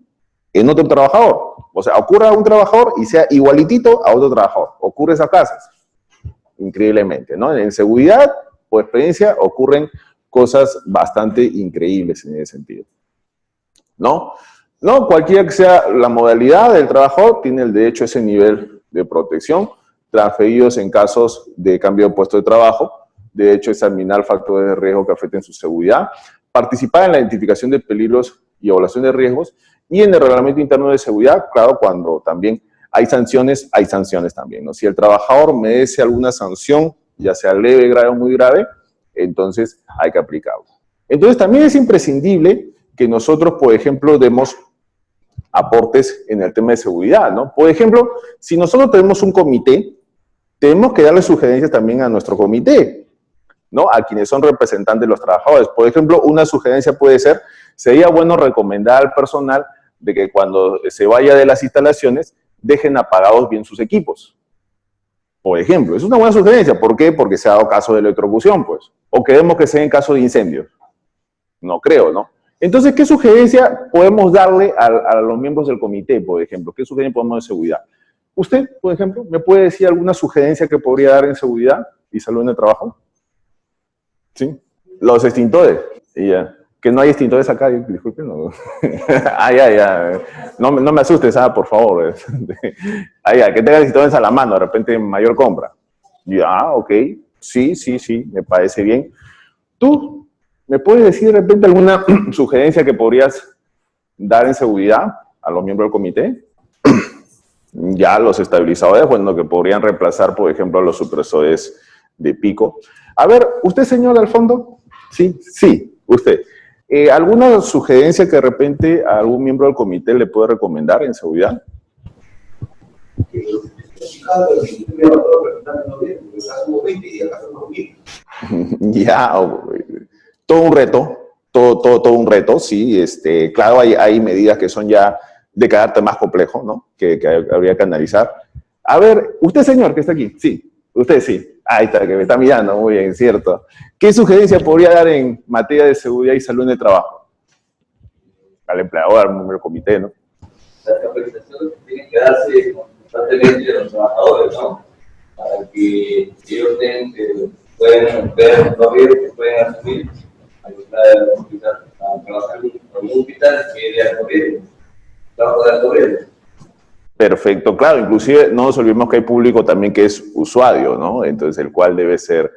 en otro trabajador. O sea, ocurra a un trabajador y sea igualitito a otro trabajador. Ocurre esas casos, increíblemente, ¿no? En seguridad, por experiencia, ocurren cosas bastante increíbles en ese sentido, ¿no? Cualquiera que sea la modalidad del trabajador, tiene el derecho a ese nivel de protección, transferidos en casos de cambio de puesto de trabajo, de hecho, examinar factores de riesgo que afecten su seguridad, participar en la identificación de peligros y evaluación de riesgos, y en el reglamento interno de seguridad, claro, cuando también hay sanciones también, ¿no? Si el trabajador merece alguna sanción, ya sea leve, grave o muy grave, entonces hay que aplicarlo. Entonces, también es imprescindible que nosotros, por ejemplo, demos aportes en el tema de seguridad, ¿no? Por ejemplo, si nosotros tenemos un comité, tenemos que darle sugerencias también a nuestro comité, ¿no? A quienes son representantes de los trabajadores. Por ejemplo, una sugerencia puede ser, sería bueno recomendar al personal de que cuando se vaya de las instalaciones, dejen apagados bien sus equipos. Por ejemplo, es una buena sugerencia. ¿Por qué? Porque se ha dado caso de electrocución, pues. O queremos que sea en caso de incendios. No creo, ¿no? Entonces, ¿qué sugerencia podemos darle a los miembros del comité, por ejemplo? ¿Qué sugerencia podemos dar de seguridad? Usted, por ejemplo, ¿me puede decir alguna sugerencia que podría dar en seguridad y salud en el trabajo? ¿Sí? Los extintores. Ya. Que no hay extintores acá, disculpen. No. Ya. No me asustes, por favor. Ya, que tengan extintores a la mano, de repente mayor compra. Ya, ok. Sí, me parece bien. ¿Tú me puedes decir de repente alguna sugerencia que podrías dar en seguridad a los miembros del comité? Ya, los estabilizadores, bueno, que podrían reemplazar, por ejemplo, a los supresores de pico. A ver, ¿usted, señor, al fondo? Sí, usted. ¿Alguna sugerencia que de repente a algún miembro del comité le puede recomendar en seguridad? Ya, todo un reto, todo un reto, sí. Claro, hay medidas que son ya de carácter más complejo, ¿no? Que habría que analizar. A ver, usted, señor, que está aquí, sí, usted sí. Ahí está, que me está mirando, muy bien, cierto. ¿Qué sugerencia podría dar en materia de seguridad y salud en el trabajo? Al empleador, al miembro del comité, ¿no? Las capacitaciones tienen que darse constantemente a los trabajadores, ¿no? Para que ellos puedan ver los riesgos que pueden asumir al trabajar en un hospital que es de alto riesgo, trabajo de alto riesgo. Perfecto, claro, inclusive no nos olvidemos que hay público también que es usuario, ¿no? Entonces el cual debe ser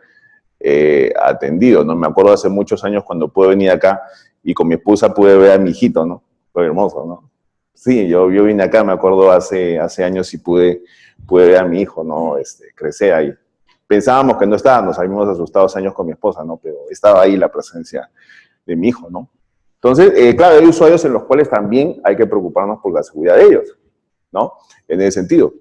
atendido, ¿no? Me acuerdo hace muchos años cuando pude venir acá y con mi esposa pude ver a mi hijito, ¿no? Fue hermoso, ¿no? Sí, yo vine acá, me acuerdo hace años y pude ver a mi hijo, ¿no? Crecer ahí. Pensábamos que no estaba, nos habíamos asustado hace años con mi esposa, ¿no? Pero estaba ahí la presencia de mi hijo, ¿no? Entonces, claro, hay usuarios en los cuales también hay que preocuparnos por la seguridad de ellos, ¿no? En ese sentido.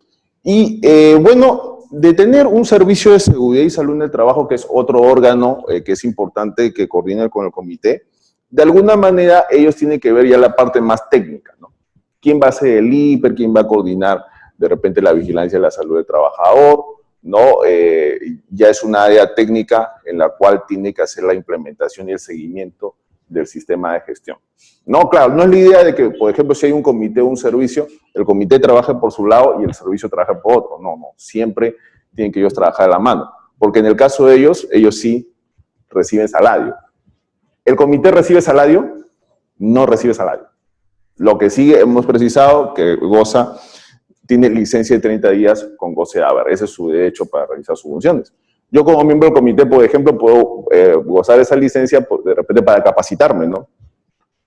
Y, bueno, de tener un servicio de seguridad y salud en el trabajo, que es otro órgano que es importante que coordine con el comité, de alguna manera ellos tienen que ver ya la parte más técnica, ¿no? ¿Quién va a ser el IPER? ¿Quién va a coordinar de repente la vigilancia de la salud del trabajador? ¿No? Ya es una área técnica en la cual tiene que hacer la implementación y el seguimiento del sistema de gestión. No, claro, no es la idea de que, por ejemplo, si hay un comité o un servicio, el comité trabaje por su lado y el servicio trabaje por otro. No, siempre tienen que ellos trabajar de la mano, porque en el caso de ellos sí reciben salario. ¿El comité recibe salario? No recibe salario. Lo que sigue, hemos precisado que goza, tiene licencia de 30 días con goce de haber. Ese es su derecho para realizar sus funciones. Yo como miembro del comité, por ejemplo, puedo gozar de esa licencia de repente para capacitarme, ¿no?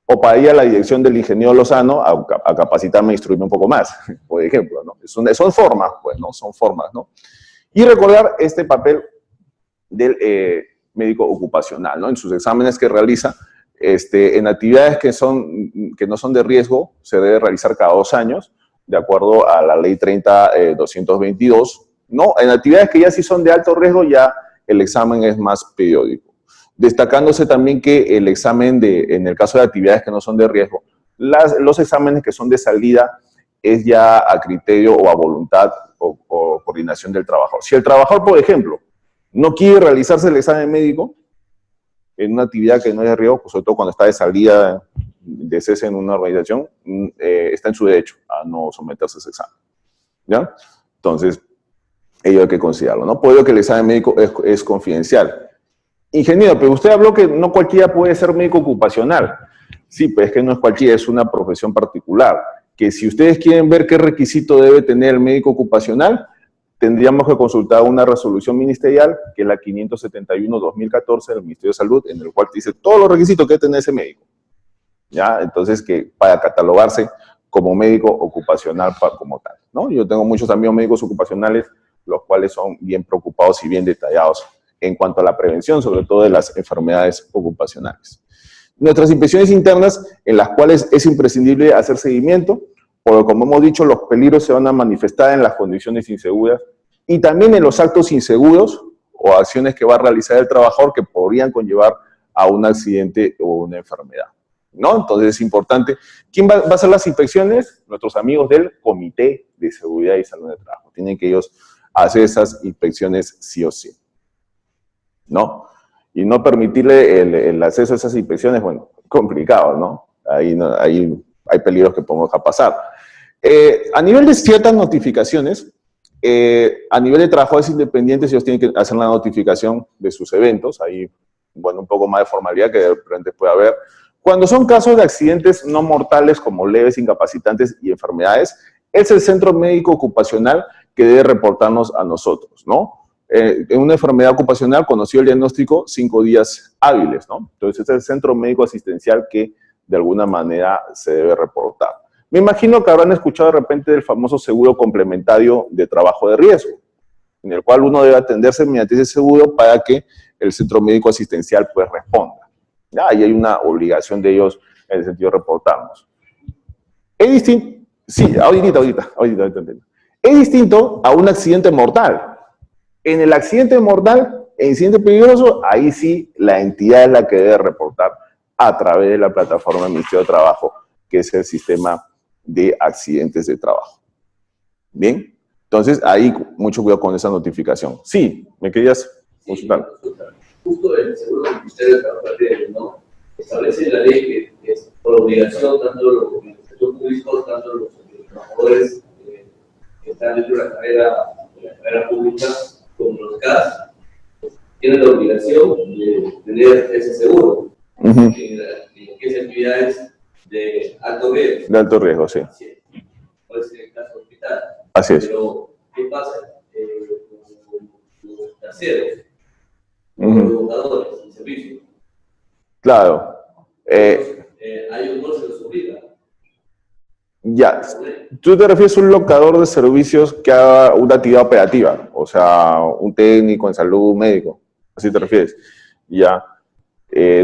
O para ir a la dirección del ingeniero Lozano a capacitarme e instruirme un poco más, por ejemplo, ¿no? Son formas, pues, ¿no? Son formas, ¿no? Y recordar este papel del médico ocupacional, ¿no? En sus exámenes que realiza, en actividades que no son de riesgo, se debe realizar cada 2 años, de acuerdo a la ley 30-222, ¿no? En actividades que ya sí son de alto riesgo, ya el examen es más periódico. Destacándose también que el examen en el caso de actividades que no son de riesgo, los exámenes que son de salida es ya a criterio o a voluntad o coordinación del trabajador. Si el trabajador, por ejemplo, no quiere realizarse el examen médico en una actividad que no es de riesgo, pues sobre todo cuando está de salida de cese en una organización, está en su derecho a no someterse a ese examen, ¿ya? Entonces, ello hay que considerarlo, ¿no? Por ello que el examen médico es confidencial. Ingeniero, pero usted habló que no cualquiera puede ser médico ocupacional. Sí, pero es que no es cualquiera, es una profesión particular. Que si ustedes quieren ver qué requisito debe tener el médico ocupacional, tendríamos que consultar una resolución ministerial, que es la 571-2014 del Ministerio de Salud, en el cual dice todos los requisitos que debe tener ese médico, ¿ya? Entonces, que para catalogarse como médico ocupacional como tal, ¿no? Yo tengo muchos amigos médicos ocupacionales, los cuales son bien preocupados y bien detallados en cuanto a la prevención, sobre todo de las enfermedades ocupacionales. Nuestras inspecciones internas, en las cuales es imprescindible hacer seguimiento, porque como hemos dicho, los peligros se van a manifestar en las condiciones inseguras y también en los actos inseguros o acciones que va a realizar el trabajador que podrían conllevar a un accidente o una enfermedad, ¿no? Entonces es importante. ¿Quién va a hacer las inspecciones? Nuestros amigos del Comité de Seguridad y Salud del Trabajo. Tienen que ellos hacer esas inspecciones sí o sí, ¿no? Y no permitirle el acceso a esas inspecciones, bueno, complicado, ¿no? Ahí hay peligros que podemos dejar pasar. A nivel de ciertas notificaciones, a nivel de trabajadores independientes, ellos tienen que hacer la notificación de sus eventos, ahí, bueno, un poco más de formalidad que de repente puede haber. Cuando son casos de accidentes no mortales como leves, incapacitantes y enfermedades, es el centro médico ocupacional que debe reportarnos a nosotros, ¿no? En una enfermedad ocupacional, conocido el diagnóstico, 5 días hábiles, ¿no? Entonces, es el centro médico asistencial que de alguna manera se debe reportar. Me imagino que habrán escuchado de repente del famoso seguro complementario de trabajo de riesgo, en el cual uno debe atenderse mediante ese seguro para que el centro médico asistencial pues responda. ¿Ya? Y hay una obligación de ellos en el sentido de reportarnos. Es distinto, sí, ahorita. Es distinto a un accidente mortal. En el accidente mortal, incidente peligroso, ahí sí la entidad es la que debe reportar a través de la plataforma del Ministerio de Trabajo, que es el sistema de accidentes de trabajo. Bien, entonces ahí mucho cuidado con esa notificación. Sí, ¿me querías consultar? Sí, justo el seguro del Ministerio de Trabajo, ¿no? Establece en la ley que es por obligación tanto los sector público, tanto los trabajadores que están dentro de la carrera pública, como los CAS, tienen la obligación de tener ese seguro, que es actividades de alto riesgo. De alto riesgo, sí. Puede ser el caso del hospital. Así es. Pero, ¿qué pasa con los terceros, los botadores de servicio? Claro. A ellos no se los obliga. Ya, tú te refieres a un locador de servicios que haga una actividad operativa, o sea, un técnico en salud, médico, ¿así te refieres? Ya,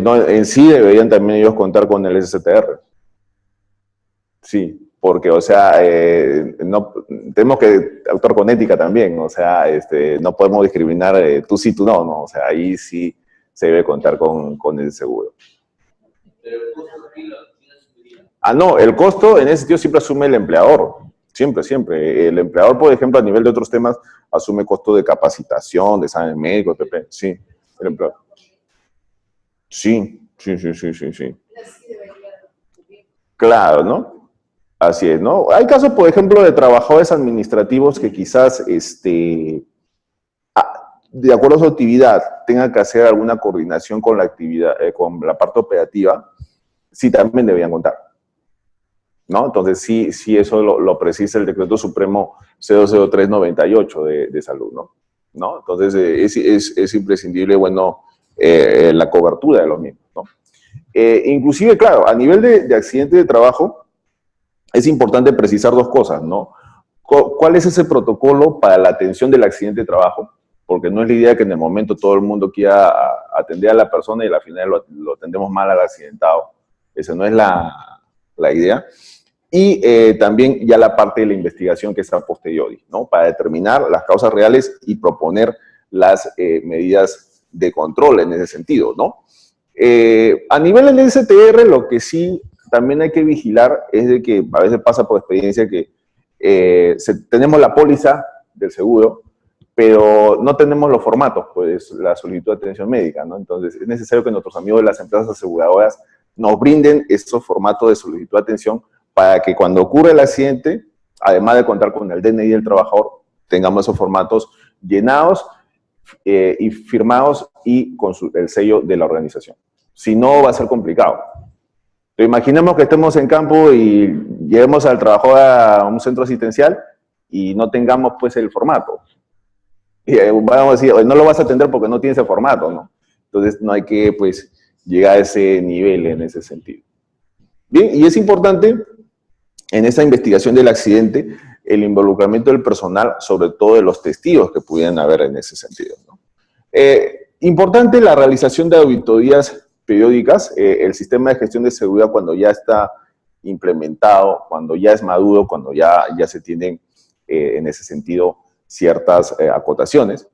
no, en sí deberían también ellos contar con el STR. Sí, porque, o sea, no, tenemos que actuar con ética también, o sea, no podemos discriminar tú sí, tú no, ¿no? O sea, ahí sí se debe contar con el seguro. Pero el costo aquí lo asumiría. Ah, no, el costo en ese sentido siempre asume el empleador. Siempre, siempre. El empleador, por ejemplo, a nivel de otros temas, asume costo de capacitación, de examen médico, etc. Sí, el empleador. Sí. Claro, ¿no? Así es, ¿no? Hay casos, por ejemplo, de trabajadores administrativos que quizás, de acuerdo a su actividad, tengan que hacer alguna coordinación con la actividad, con la parte operativa, sí también deberían contar, ¿no? Entonces, sí eso lo precisa el Decreto Supremo 00398 de salud, ¿no? Entonces, es imprescindible, bueno, la cobertura de los mismos, ¿no? Inclusive, claro, a nivel de accidente de trabajo, es importante precisar dos cosas, ¿no? ¿Cuál es ese protocolo para la atención del accidente de trabajo? Porque no es la idea que en el momento todo el mundo quiera atender a la persona y al final lo atendemos mal al accidentado. Esa no es la idea. Y también ya la parte de la investigación que está a posteriori, ¿no? Para determinar las causas reales y proponer las medidas de control en ese sentido, ¿no? A nivel del STR, lo que sí también hay que vigilar es de que a veces pasa por experiencia que tenemos la póliza del seguro, pero no tenemos los formatos, pues la solicitud de atención médica, ¿no? Entonces es necesario que nuestros amigos de las empresas aseguradoras nos brinden estos formatos de solicitud de atención para que cuando ocurre el accidente, además de contar con el DNI del trabajador, tengamos esos formatos llenados y firmados y con el sello de la organización. Si no, va a ser complicado. Pero imaginemos que estemos en campo y lleguemos al trabajador a un centro asistencial y no tengamos pues el formato. Y vamos a decir, no lo vas a atender porque no tiene ese formato, ¿no? Entonces no hay que pues llegar a ese nivel en ese sentido. Bien, y es importante en esta investigación del accidente el involucramiento del personal, sobre todo de los testigos que pudieran haber en ese sentido, ¿no? Importante la realización de auditorías periódicas, el sistema de gestión de seguridad cuando ya está implementado, cuando ya es maduro, cuando ya se tienen en ese sentido ciertas acotaciones,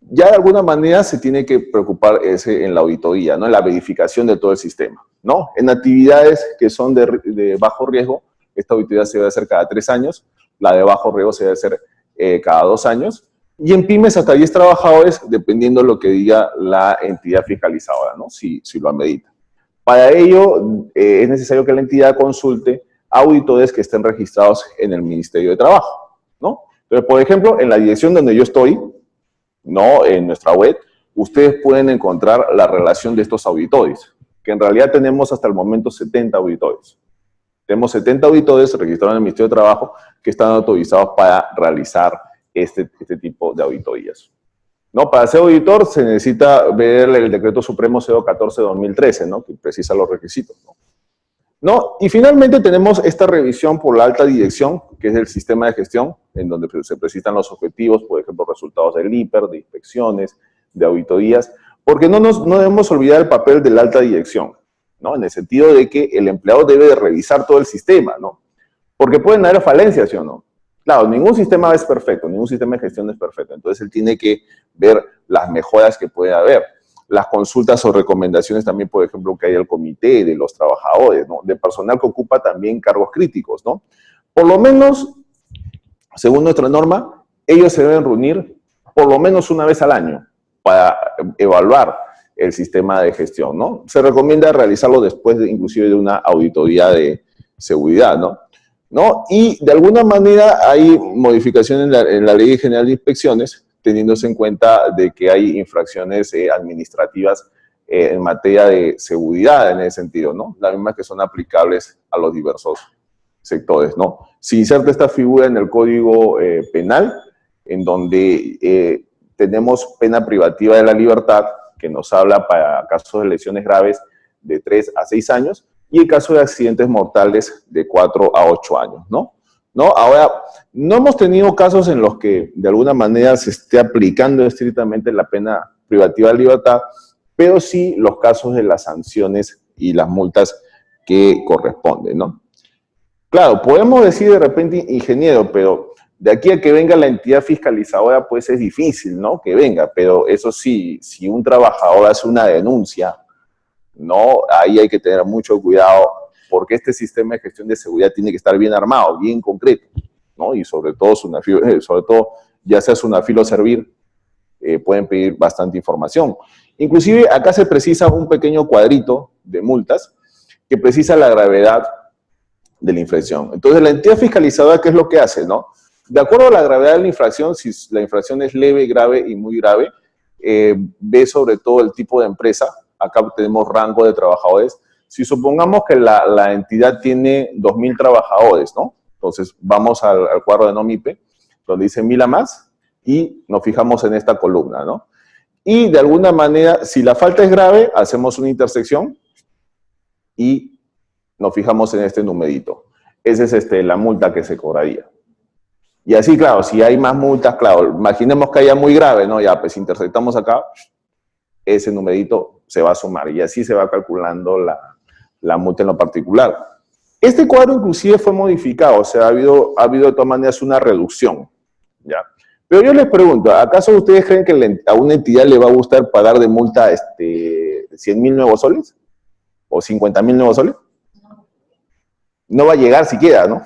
ya de alguna manera se tiene que preocupar en la auditoría, ¿no? En la verificación de todo el sistema, ¿no? En actividades que son de bajo riesgo, esta auditoría se debe hacer cada 3 años, la de bajo riesgo se debe hacer cada 2 años, y en pymes hasta 10 trabajadores, dependiendo de lo que diga la entidad fiscalizadora, ¿no? Si lo amerita. Para ello, es necesario que la entidad consulte auditores que estén registrados en el Ministerio de Trabajo, ¿no? Entonces, por ejemplo, en la dirección donde yo estoy, ¿no? En nuestra web, ustedes pueden encontrar la relación de estos auditores, que en realidad tenemos hasta el momento 70 auditores. Tenemos 70 auditores registrados en el Ministerio de Trabajo que están autorizados para realizar este tipo de auditorías, ¿no? Para ser auditor se necesita ver el Decreto Supremo 014-2013, ¿no? Que precisa los requisitos, ¿no? Y finalmente tenemos esta revisión por la alta dirección, que es el sistema de gestión, en donde se presentan los objetivos, por ejemplo, resultados del IPER, de inspecciones, de auditorías, porque no debemos olvidar el papel de la alta dirección, ¿no? En el sentido de que el empleado debe de revisar todo el sistema, ¿no? Porque pueden haber falencias, ¿sí o no? Claro, ningún sistema es perfecto, ningún sistema de gestión es perfecto. Entonces él tiene que ver las mejoras que puede haber. Las consultas o recomendaciones también, por ejemplo, que hay del comité, de los trabajadores, ¿no? De personal que ocupa también cargos críticos, ¿no? Por lo menos, según nuestra norma, ellos se deben reunir por lo menos una vez al año para evaluar el sistema de gestión, ¿no? Se recomienda realizarlo después, inclusive, de una auditoría de seguridad, ¿no? Y de alguna manera hay modificaciones en la Ley General de Inspecciones, teniéndose en cuenta de que hay infracciones administrativas en materia de seguridad en ese sentido, ¿no? Las mismas que son aplicables a los diversos sectores, ¿no? Se inserta esta figura en el Código Penal, en donde tenemos pena privativa de la libertad, que nos habla para casos de lesiones graves de 3 a 6 años, y en caso de accidentes mortales de 4 a 8 años, ¿no? Ahora, no hemos tenido casos en los que de alguna manera se esté aplicando estrictamente la pena privativa de libertad, pero sí los casos de las sanciones y las multas que corresponden, ¿no? Claro, podemos decir de repente, ingeniero, pero de aquí a que venga la entidad fiscalizadora, pues es difícil, ¿no? Que venga, pero eso sí, si un trabajador hace una denuncia, ¿no? Ahí hay que tener mucho cuidado, porque este sistema de gestión de seguridad tiene que estar bien armado, bien concreto, ¿no? Y sobre todo, ya sea Sunafil o Servir, pueden pedir bastante información. Inclusive, acá se precisa un pequeño cuadrito de multas que precisa la gravedad de la infracción. Entonces, la entidad fiscalizadora, ¿qué es lo que hace, no? De acuerdo a la gravedad de la infracción, si la infracción es leve, grave y muy grave, ve sobre todo el tipo de empresa. Acá tenemos rango de trabajadores. Si supongamos que la entidad tiene 2.000 trabajadores, ¿no? Entonces, vamos al cuadro de NOMIPE, donde dice 1.000 a más, y nos fijamos en esta columna, ¿no? Y de alguna manera, si la falta es grave, hacemos una intersección y nos fijamos en este numerito. Esa es la multa que se cobraría. Y así, claro, si hay más multas, claro, imaginemos que haya muy grave, ¿no? Ya, pues intersectamos acá, ese numerito se va a sumar y así se va calculando la multa en lo particular. Este cuadro inclusive fue modificado, o sea, ha habido de todas maneras una reducción, ¿ya? Pero yo les pregunto, ¿acaso ustedes creen que a una entidad le va a gustar pagar de multa 100.000 nuevos soles? ¿O 50.000 nuevos soles? No va a llegar siquiera, ¿no?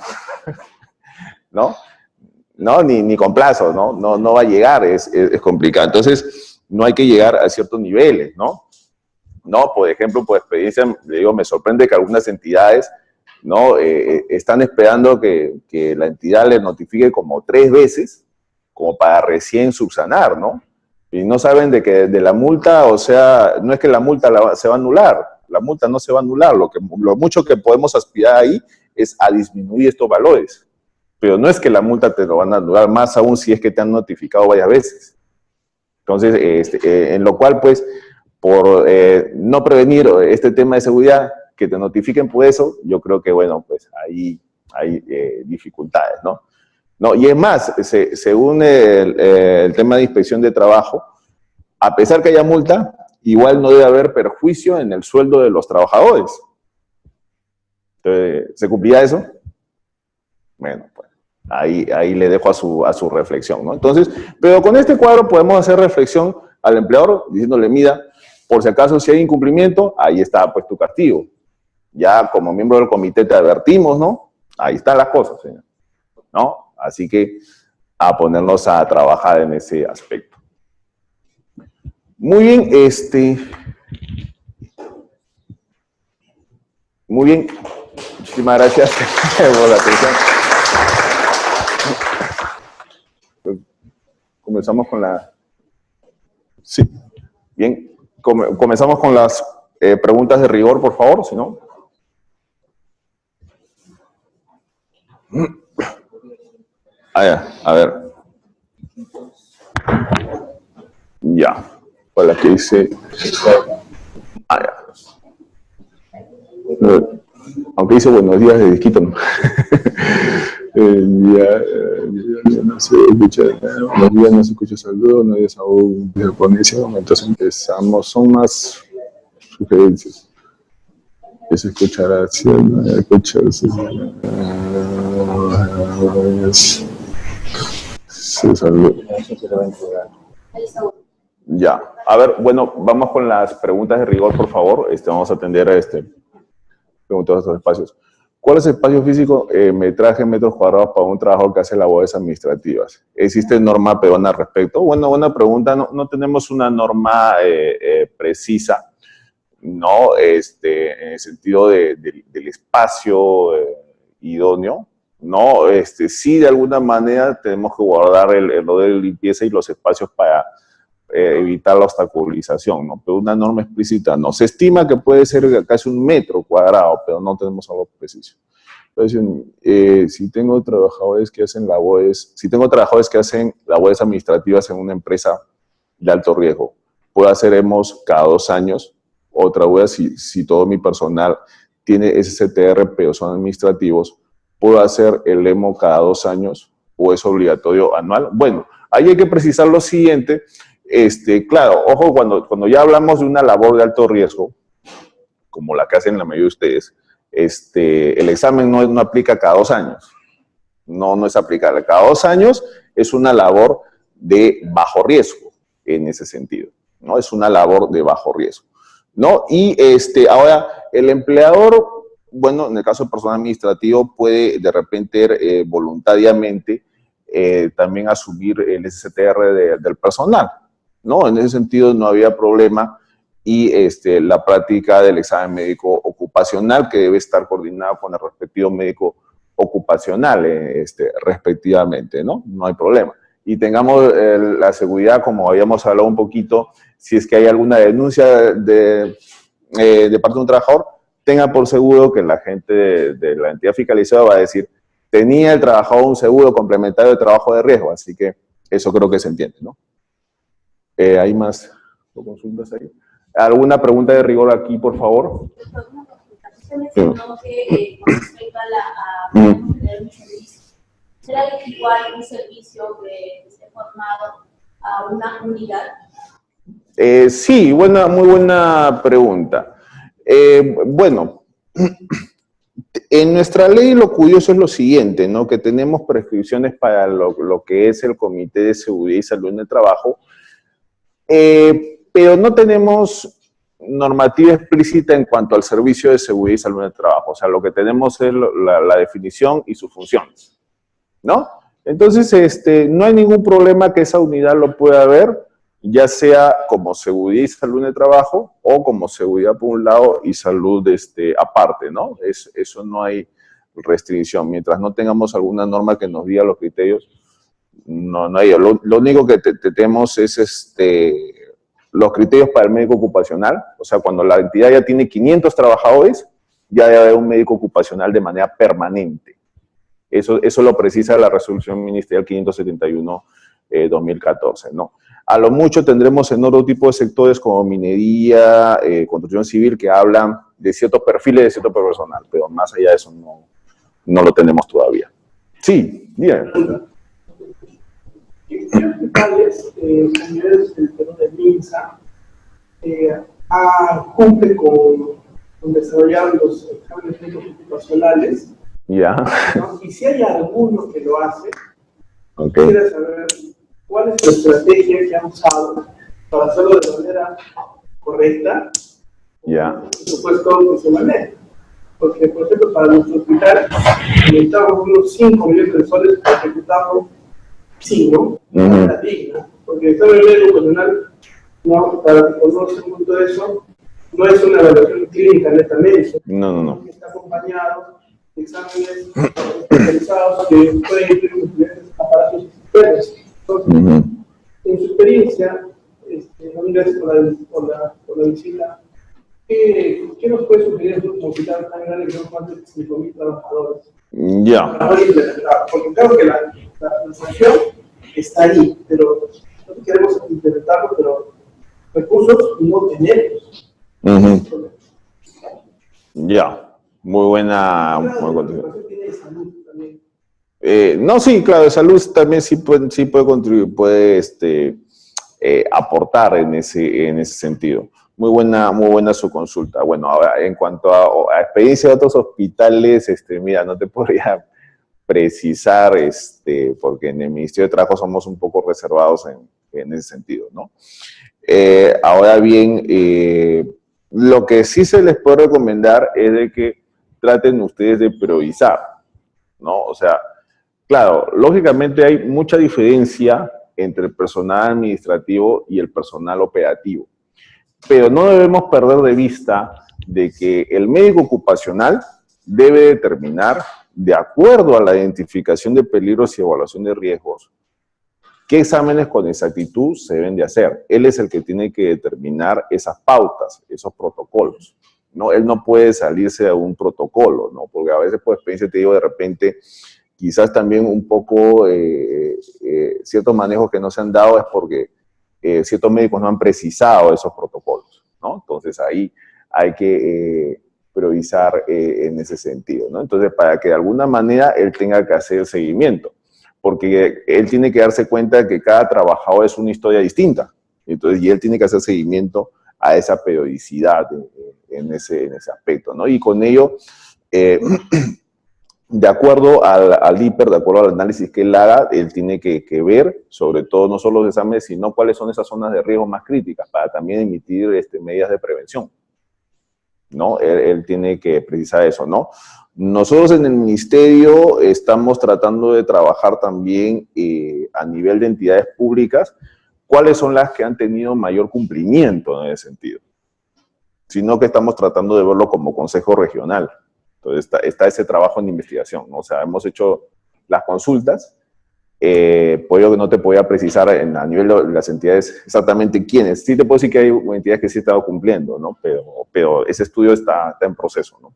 ¿No? Ni con plazo, no va a llegar, es complicado. Entonces, no hay que llegar a ciertos niveles, ¿no? Por ejemplo, por experiencia, le digo, me sorprende que algunas entidades, ¿no? Están esperando que la entidad les notifique como 3 veces, como para recién subsanar, ¿no? Y no saben de que de la multa, o sea, no es que la multa se va a anular, la multa no se va a anular, lo mucho que podemos aspirar ahí es a disminuir estos valores. Pero no es que la multa te lo van a anular, más aún si es que te han notificado varias veces. Entonces, en lo cual, pues, por no prevenir este tema de seguridad, que te notifiquen por eso, yo creo que, bueno, pues ahí hay dificultades, ¿no? Y es más, según el tema de inspección de trabajo, a pesar que haya multa, igual no debe haber perjuicio en el sueldo de los trabajadores. Entonces, ¿se cumplía eso? Bueno, pues ahí le dejo a su reflexión, ¿no? Entonces, pero con este cuadro podemos hacer reflexión al empleador diciéndole, mira, por si acaso si hay incumplimiento, ahí está pues tu castigo. Ya como miembro del comité te advertimos, ¿no? Ahí están las cosas, señor, ¿no? Así que a ponernos a trabajar en ese aspecto. Muy bien, muy bien. Muchísimas gracias por la atención. Comenzamos con la... Sí, bien. Comenzamos con las preguntas de rigor, por favor, si no. A ver. Ya. Con la que dice... Aunque dice buenos días de disquito, ¿no? Ya no se escucha, buenos días, no se escucha saludo, no hay desahogo de ponencia. Entonces empezamos, son más sugerencias. Que se escuchará, escucharse. Sí, salud. Ya. A ver, bueno, vamos con las preguntas de rigor, por favor. Vamos a atender a preguntas de estos espacios. ¿Cuál es el espacio físico, metraje en metros cuadrados para un trabajador que hace labores administrativas? ¿Existe norma peruana al respecto? Bueno, buena pregunta. No tenemos una norma precisa, ¿no? En el sentido del espacio idóneo, ¿no? Sí, de alguna manera tenemos que guardar el orden de limpieza y los espacios para evitar la obstaculización, ¿no? Pero una norma explícita no. Se estima que puede ser casi 1 metro cuadrado, pero no tenemos algo preciso. Entonces, si tengo trabajadores que hacen labores administrativas en una empresa de alto riesgo, puedo hacer EMOS cada 2 años. Otra duda, si todo mi personal tiene STR, pero son administrativos, ¿puedo hacer el EMO cada 2 años o es obligatorio anual? Bueno, ahí hay que precisar lo siguiente. Claro, ojo, cuando ya hablamos de una labor de alto riesgo, como la que hacen la mayoría de ustedes, el examen no aplica cada 2 años. No es aplicable. Cada 2 años es una labor de bajo riesgo, en ese sentido, ¿no? Es una labor de bajo riesgo, ¿no? Y ahora, el empleador, bueno, en el caso del personal administrativo, puede de repente voluntariamente también asumir el STR del personal, ¿no? En ese sentido no había problema. Y la práctica del examen médico ocupacional, que debe estar coordinado con el respectivo médico ocupacional, respectivamente, ¿no? No hay problema. Y tengamos la seguridad, como habíamos hablado un poquito, si es que hay alguna denuncia de parte de un trabajador, tenga por seguro que la gente de la entidad fiscalizada va a decir, tenía el trabajador un seguro complementario de trabajo de riesgo, así que eso creo que se entiende, ¿no? ¿Hay más consultas ahí? ¿Alguna pregunta de rigor aquí, por favor? Usted mencionó que con respecto a tener un servicio, ¿será igual un servicio que esté formado a una unidad? Sí, muy buena pregunta. Bueno, en nuestra ley lo curioso es lo siguiente, ¿no? Que tenemos prescripciones para lo que es el Comité de Seguridad y Salud en el Trabajo, pero no tenemos normativa explícita en cuanto al servicio de seguridad y salud en el trabajo. O sea, lo que tenemos es la definición y sus funciones, ¿no? Entonces, no hay ningún problema que esa unidad lo pueda ver, ya sea como seguridad y salud en el trabajo o como seguridad por un lado y salud aparte, ¿no? Eso no hay restricción. Mientras no tengamos alguna norma que nos diga los criterios, no hay. Lo único que tenemos es los criterios para el médico ocupacional. O sea, cuando la entidad ya tiene 500 trabajadores, ya debe haber un médico ocupacional de manera permanente. Eso lo precisa la resolución ministerial 571-2014, ¿no? A lo mucho tendremos en otro tipo de sectores como minería, construcción civil, que hablan de ciertos perfiles de cierto personal, pero más allá de eso no lo tenemos todavía. Sí, bien. ¿Qué hospitales, unidades del Perú de MINSA, cumple con desarrollar los exámenes médicos ocupacionales? Ya. ¿No? Y si hay alguno que lo hace, Okay. quisiera saber cuál es la estrategia que han usado para hacerlo de manera correcta, Ya. por supuesto que se maneje. Porque, por ejemplo, para nuestro hospital necesitamos unos 5 millones de soles para ejecutarlo, sí, ¿no? La digna. Porque el examen médico ocupacional, no, para que conozcan un punto de eso, no es una evaluación clínica netamente. No. Está acompañado de exámenes especializados que pueden incluir diferentes aparatos y sistemas. Entonces, en su experiencia, no ingreso por la visita, ¿qué nos puede sugerir en un hospital tan grande que son más de 5.000 trabajadores? Ya. Porque claro que la sanción está ahí, pero nosotros queremos implementarlo, pero recursos no tenemos. Ya. Muy buena. Tiene salud también. No, sí, claro, de salud también sí puede contribuir, puede aportar en ese sentido. Muy buena su consulta. Bueno, ahora, en cuanto a experiencia de otros hospitales, mira, no te podría precisar, porque en el Ministerio de Trabajo somos un poco reservados en ese sentido, ¿no? Ahora bien, lo que sí se les puede recomendar es de que traten ustedes de priorizar, ¿no? O sea, claro, lógicamente hay mucha diferencia entre el personal administrativo y el personal operativo, pero no debemos perder de vista de que el médico ocupacional debe determinar, de acuerdo a la identificación de peligros y evaluación de riesgos, qué exámenes con exactitud se deben de hacer. Él es el que tiene que determinar esas pautas, esos protocolos, ¿no? Él no puede salirse de un protocolo, ¿no? Porque a veces, por experiencia, te digo, de repente, quizás también un poco ciertos manejos que no se han dado es porque ciertos médicos no han precisado esos protocolos, ¿no? Entonces ahí hay que priorizar en ese sentido, ¿no? Entonces, para que de alguna manera él tenga que hacer el seguimiento, porque él tiene que darse cuenta de que cada trabajador es una historia distinta, entonces, y él tiene que hacer seguimiento a esa periodicidad en ese aspecto, ¿no? Y con ello, de acuerdo al IPER, de acuerdo al análisis que él haga, él tiene que ver, sobre todo, no solo los exámenes, sino cuáles son esas zonas de riesgo más críticas, para también emitir medidas de prevención, ¿no? Él tiene que precisar eso, ¿no? Nosotros en el Ministerio estamos tratando de trabajar también a nivel de entidades públicas, cuáles son las que han tenido mayor cumplimiento en ese sentido, sino que estamos tratando de verlo como consejo regional. Entonces está ese trabajo en investigación, ¿no? O sea, hemos hecho las consultas, por ello que no te podía precisar a nivel de las entidades exactamente quiénes. Sí te puedo decir que hay entidades que sí han estado cumpliendo, ¿no? Pero ese estudio está en proceso, ¿no?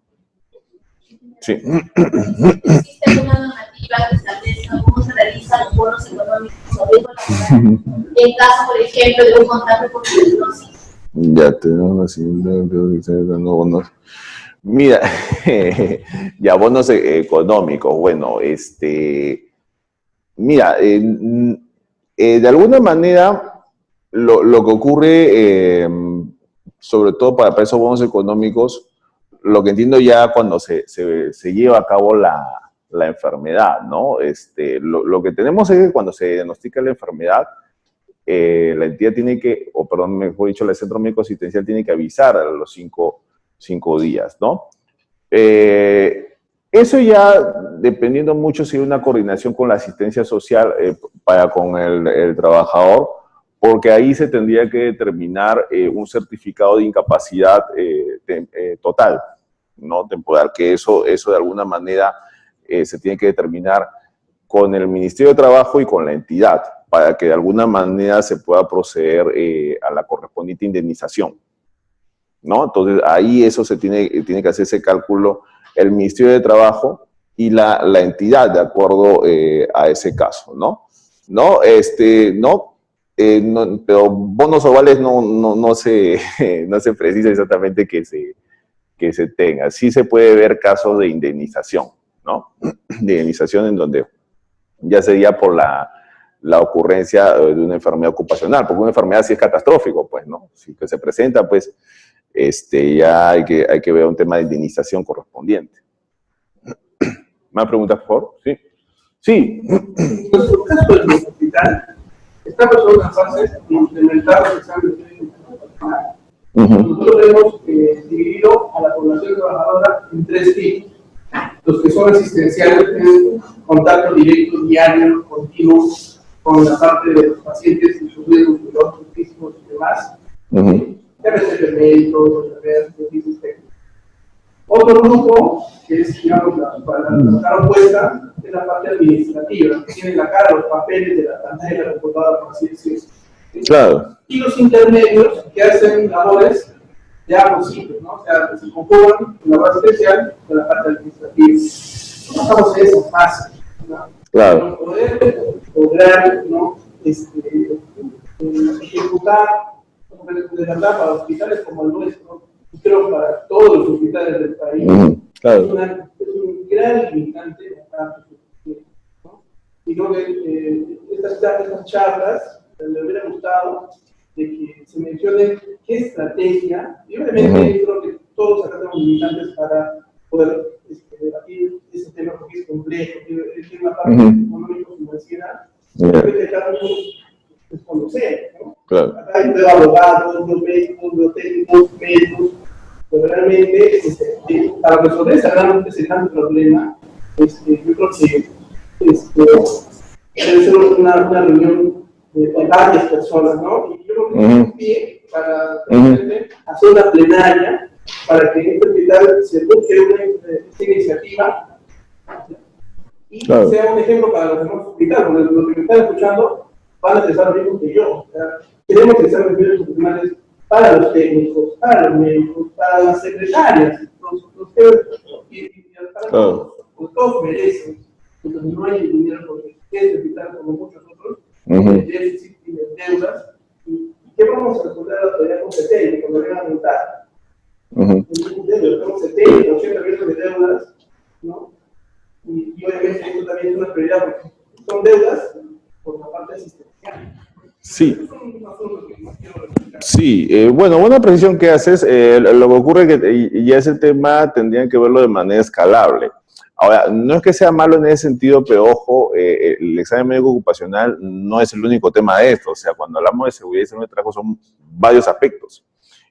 Sí. ¿Existe una normativa que establezca cómo se realizan los bonos económicos o laborales en caso, por ejemplo, de un contrato por tuberculosis? Ya tenemos así, dando bonos. Mira, ya bonos económicos, bueno, mira, de alguna manera lo que ocurre, sobre todo para esos bonos económicos, lo que entiendo ya cuando se lleva a cabo la enfermedad, ¿no? Lo que tenemos es que cuando se diagnostica la enfermedad, la entidad tiene que, o perdón, mejor dicho, el centro médico asistencial tiene que avisar a los cinco días, ¿no? Eso ya, dependiendo mucho si hay una coordinación con la asistencia social con el trabajador, porque ahí se tendría que determinar un certificado de incapacidad total, ¿no? Temporal, que eso de alguna manera se tiene que determinar con el Ministerio de Trabajo y con la entidad, para que de alguna manera se pueda proceder a la correspondiente indemnización, ¿no? Entonces, ahí eso se tiene que hacer ese cálculo el Ministerio de Trabajo y la entidad, de acuerdo a ese caso, ¿no? Pero bonos ovales no se precisa exactamente que se tenga. Sí se puede ver casos de indemnización, ¿no? De indemnización en donde ya sería por la ocurrencia de una enfermedad ocupacional, porque una enfermedad sí es catastrófico, pues, ¿no? Si que se presenta, pues, ya hay que ver un tema de indemnización correspondiente. ¿Más preguntas, por favor? Sí. Sí. En nuestro caso del hospital, estamos en una fase de implementar los exámenes profesionales. Nosotros hemos dividido a la población trabajadora en 3 tipos. Los que son asistenciales tienen contacto directo, diario, continuo, con la parte de los pacientes y sus riesgos biológicos, físicos y demás. Deben ser médicos, enfermeras, servicios técnicos. Otro grupo, que es, digamos, la cara opuesta, es la parte administrativa, que tiene la cara, los papeles de la pantalla de la computadora, por así decirlo. Claro. Y los intermedios, que hacen labores ya posibles, ¿no? O sea, se conjugan la labor especial con la parte administrativa. No estamos en esa fase, ¿no? Claro. Para poder lograr, ¿no? Ejecutar de verdad para hospitales como el nuestro, y creo para todos los hospitales del país, claro. es un gran limitante, ¿no? Y creo que estas charlas me hubiera gustado de que se mencione qué estrategia, y obviamente creo que todos acá tenemos limitantes para poder debatir ese tema, porque es complejo, tiene una parte económico-financiera, que cada uno desconocer, ¿no? Claro. Acá hay de abogados, de médicos, de técnicos, médicos, pero realmente, para resolver ese gran problema, yo creo que debe ser una reunión de varias personas, ¿no? Y yo creo que es un pie para hacer una plenaria para que este hospital se busque esta iniciativa y sea un ejemplo para los demás hospitales, porque los que me están escuchando van a pensar lo mismo que yo. O sea, queremos que sean los profesionales para los técnicos, para los médicos, para las secretarias, para todos, porque todos merecen. Entonces no hay dinero porque este hospital, como muchos otros, tiene déficit, tiene deudas. ¿Y qué vamos a resolver a la autoridad competente cuando vengan a multar? Tenemos 70, 80 millones de deudas, ¿no? Y obviamente esto también es una prioridad porque son deudas por la parte asistencial. Sí. Sí, bueno, buena precisión que haces. Lo que ocurre es que ya ese tema tendrían que verlo de manera escalable. Ahora, no es que sea malo en ese sentido, pero ojo, el examen médico ocupacional no es el único tema de esto. O sea, cuando hablamos de seguridad y salud de trabajo son varios aspectos.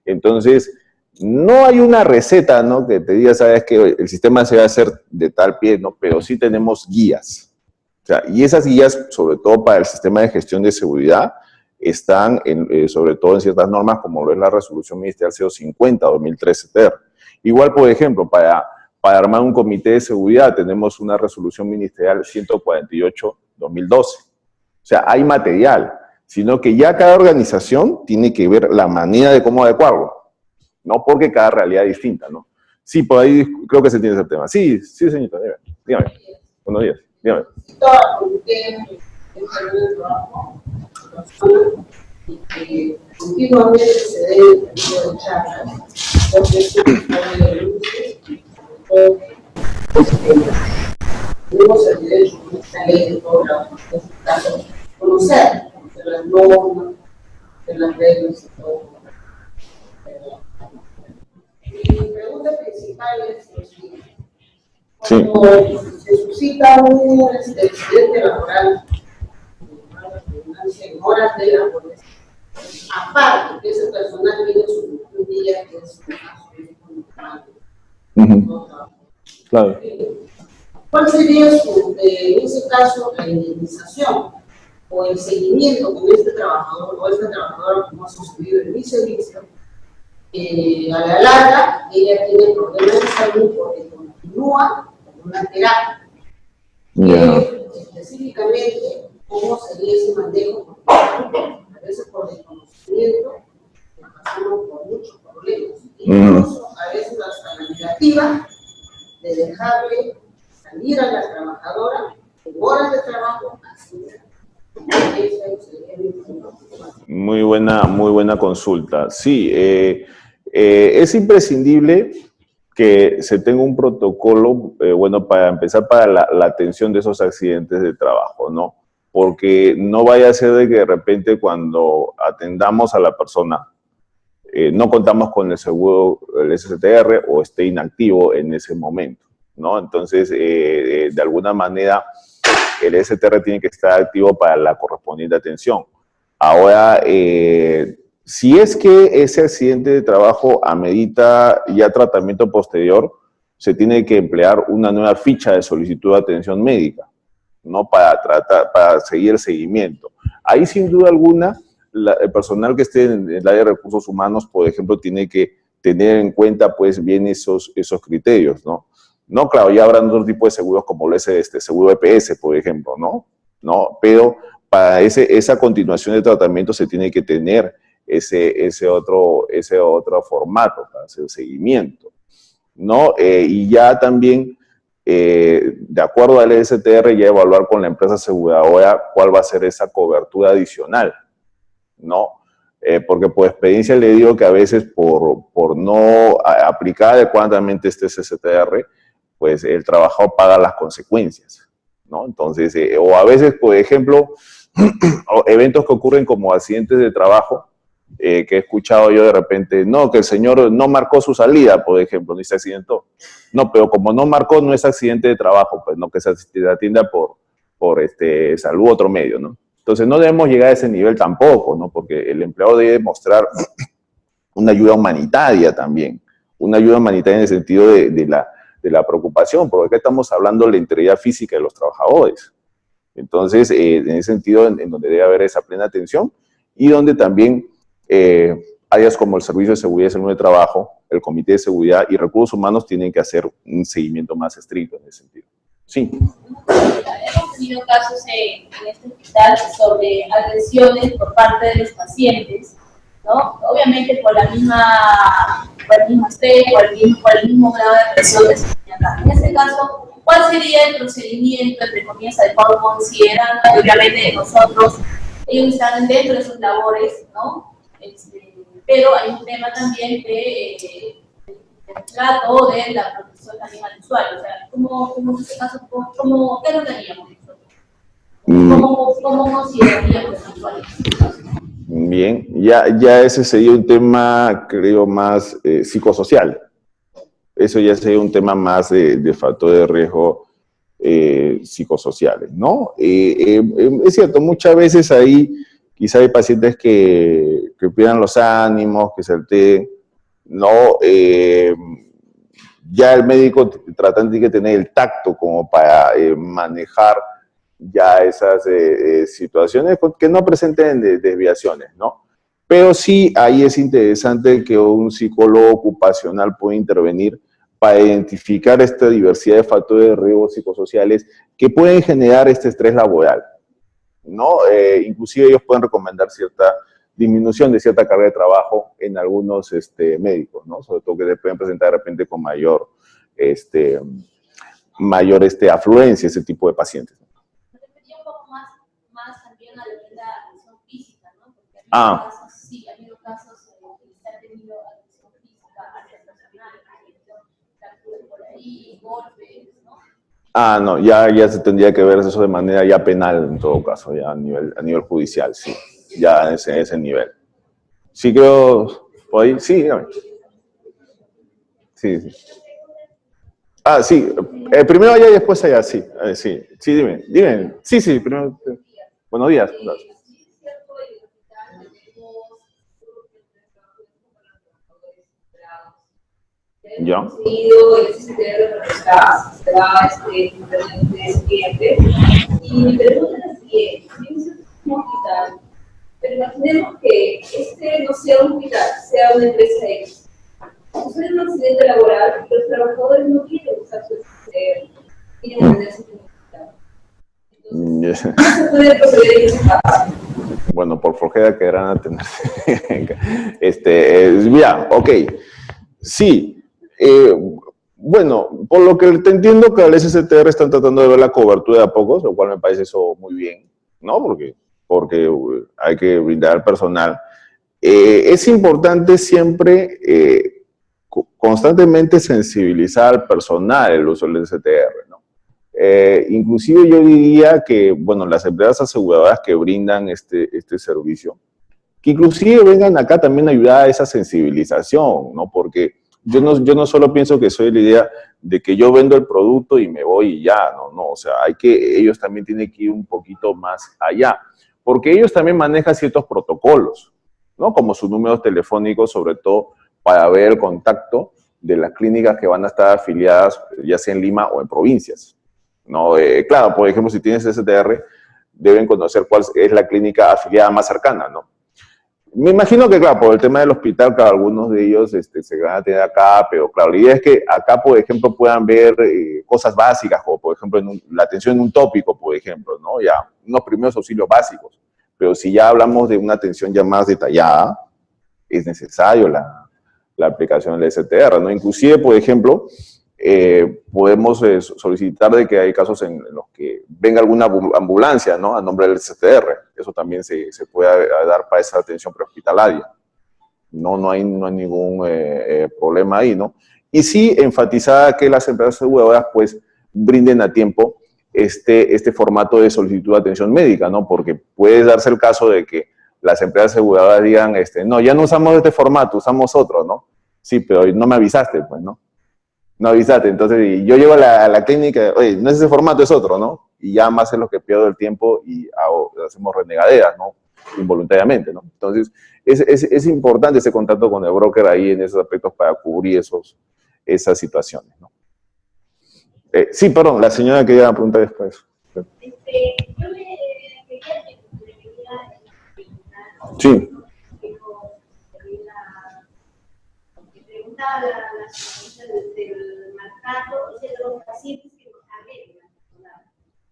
Entonces, no hay una receta, ¿no?, que te diga, sabes que el sistema se va a hacer de tal pie, ¿no? Pero sí tenemos guías. O sea, y esas guías, sobre todo para el sistema de gestión de seguridad, están sobre todo en ciertas normas, como lo es la resolución ministerial 050-2013-TER. Igual, por ejemplo, para armar un comité de seguridad tenemos una resolución ministerial 148-2012. O sea, hay material, sino que ya cada organización tiene que ver la manera de cómo adecuarlo, ¿no? Porque cada realidad es distinta, ¿no? Sí, por ahí creo que se entiende ese tema. Sí, sí, señorita, dígame. Buenos días, dígame. Y que continuamente se dé el periodo de charlas, porque es un problema de luces, tenemos el derecho de esta ley de todo, en este caso, conocer de las normas, de las reglas y todo. Mi pregunta principal es lo siguiente. Cuando se suscita un accidente laboral, en horas de labores, aparte que ese personal tiene su día que es Claro. ¿Cuál sería en ese caso la indemnización o el seguimiento con este trabajador o esta trabajadora, como ha sucedido en mi servicio? A la larga, ella tiene problemas de salud porque continúa con una terapia. Específicamente, ¿cómo sería ese manejo? Porque a veces por desconocimiento pasamos por muchos problemas. Incluso a veces hasta la negativa de dejarle salir a la trabajadora en horas de trabajo así. Muy buena consulta. Sí, es imprescindible que se tenga un protocolo, bueno, para empezar, para la atención de esos accidentes de trabajo, ¿no? Porque no vaya a ser de que de repente cuando atendamos a la persona no contamos con el seguro, el SSTR, o esté inactivo en ese momento, ¿no? Entonces, de alguna manera, el SSTR tiene que estar activo para la correspondiente atención. Ahora, si es que ese accidente de trabajo amerita ya tratamiento posterior, se tiene que emplear una nueva ficha de solicitud de atención médica, ¿no? Para seguir el seguimiento. Ahí, sin duda alguna, el personal que esté en el área de recursos humanos, por ejemplo, tiene que tener en cuenta, pues, bien esos criterios, ¿no? No, claro, ya habrán otro tipo de seguros como el seguro EPS, por ejemplo, ¿no? Pero para esa continuación de tratamiento se tiene que tener ese otro formato para hacer seguimiento, ¿no? Y ya también, de acuerdo al STR, ya evaluar con la empresa aseguradora cuál va a ser esa cobertura adicional, ¿no? Porque por experiencia le digo que a veces por no aplicar adecuadamente este STR, pues el trabajador paga las consecuencias, ¿no? Entonces, o a veces, por ejemplo, eventos que ocurren como accidentes de trabajo, que he escuchado yo de repente, no, que el señor no marcó su salida, por ejemplo, ni se accidentó. No, pero como no marcó, no es accidente de trabajo, pues no, que se atienda por salud otro medio, ¿no? Entonces no debemos llegar a ese nivel tampoco, ¿no? Porque el empleado debe mostrar una ayuda humanitaria también, una ayuda humanitaria en el sentido de la preocupación, porque acá estamos hablando de la integridad física de los trabajadores. Entonces, en ese sentido, en donde debe haber esa plena atención y donde también áreas como el Servicio de Seguridad y Salud de Trabajo, el Comité de Seguridad y Recursos Humanos tienen que hacer un seguimiento más estricto en ese sentido. Sí. Hemos tenido casos en este hospital sobre agresiones por parte de los pacientes, ¿no? Obviamente por el mismo estrés, por el mismo grado de presión que se tiene acá. En este caso, ¿cuál sería el procedimiento, entre comillas, adecuado, considerando que obviamente nosotros, ellos están dentro de sus labores, ¿no? Pero hay un tema también del trato de la protección también al usuario. O sea, ¿cómo en este caso, qué lo haríamos nosotros? ¿Cómo consideraríamos el usuario? Bien, ya ese sería un tema, creo, más psicosocial. Eso ya sería un tema más de factor de riesgo psicosociales, ¿no? Es cierto, muchas veces ahí quizá hay pacientes que pierdan los ánimos, que se alteen, ¿no? Ya el médico tratante tiene que tener el tacto como para manejar ya esas situaciones que no presenten desviaciones, ¿no? Pero sí, ahí es interesante que un psicólogo ocupacional pueda intervenir para identificar esta diversidad de factores de riesgo psicosociales que pueden generar este estrés laboral, ¿no? Inclusive ellos pueden recomendar cierta disminución de cierta carga de trabajo en algunos médicos, ¿no? Sobre todo que se pueden presentar de repente con mayor afluencia ese tipo de pacientes. Sí, ha habido casos que se ha tenido agresión física hacia el personal, fracturas por ahí, golpes, ¿no? No, ya se tendría que ver eso de manera ya penal en todo caso, ya a nivel judicial, sí, ya en ese nivel. Sí, creo, por ahí, sí, dígame. Sí. Sí, primero allá y después allá, sí, sí, dime, sí, primero, buenos días. ¿Ya? Y mi pregunta es la siguiente: es un hospital, pero imaginemos que no sea un hospital, sea una empresa X. Sucede un accidente laboral y los trabajadores no quieren usar su SSR, quieren atenderse en un hospital. ¿Cómo se puede proceder en ese caso? Bueno, por flojera querrán atenderse. Ya, ok. Sí. Bueno, por lo que te entiendo que al SSTR están tratando de ver la cobertura de a pocos, lo cual me parece eso muy bien, ¿no? Porque hay que brindar al personal. Es importante siempre constantemente sensibilizar al personal el uso del SSTR, ¿no? Inclusive yo diría que, bueno, las empresas aseguradoras que brindan este servicio, que inclusive vengan acá también a ayudar a esa sensibilización, ¿no? Porque yo no solo pienso que soy la idea de que yo vendo el producto y me voy y ya, no, o sea, ellos también tienen que ir un poquito más allá, porque ellos también manejan ciertos protocolos, ¿no? Como sus números telefónicos, sobre todo para ver el contacto de las clínicas que van a estar afiliadas, ya sea en Lima o en provincias, ¿no? Claro, por ejemplo, si tienes STR, deben conocer cuál es la clínica afiliada más cercana, ¿no? Me imagino que, claro, por el tema del hospital, claro, algunos de ellos se van a tener acá, pero claro, la idea es que acá, por ejemplo, puedan ver cosas básicas, como por ejemplo la atención en un tópico, por ejemplo, ¿no? Ya, unos primeros auxilios básicos. Pero si ya hablamos de una atención ya más detallada, es necesario la aplicación del STR, ¿no? Inclusive, por ejemplo, podemos solicitar de que hay casos en los que venga alguna ambulancia, ¿no? A nombre del STR. Eso también se puede dar para esa atención prehospitalaria. No hay ningún problema ahí, ¿no? Y sí enfatizar que las empresas aseguradoras pues brinden a tiempo este formato de solicitud de atención médica, ¿no? Porque puede darse el caso de que las empresas aseguradoras digan, no, ya no usamos este formato, usamos otro, ¿no? Sí, pero no me avisaste, pues, ¿no? No avisaste, entonces y yo llego a la clínica, oye, no es ese formato, es otro, ¿no? Y ya más es lo que pierdo el tiempo y hacemos renegaderas, ¿no? Involuntariamente, ¿no? Entonces, es importante ese contacto con el broker ahí en esos aspectos para cubrir esas situaciones, ¿no? Sí, perdón, la señora quería preguntar después. Yo le quería Sí. preguntaba a la señorita del maltrato, o sea, de los pacientes que nos arreglan.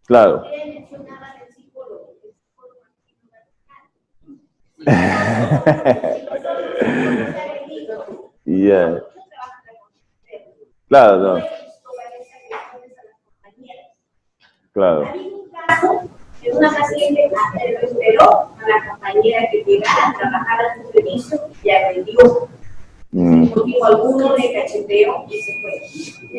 Claro. Ella mencionaba el psicólogo Yeah. Claro, no. Claro. Hay un caso de una paciente que esperó a la compañera que llegara a trabajar a su servicio y agredió. Motivo alguno de cacheteo y se fue.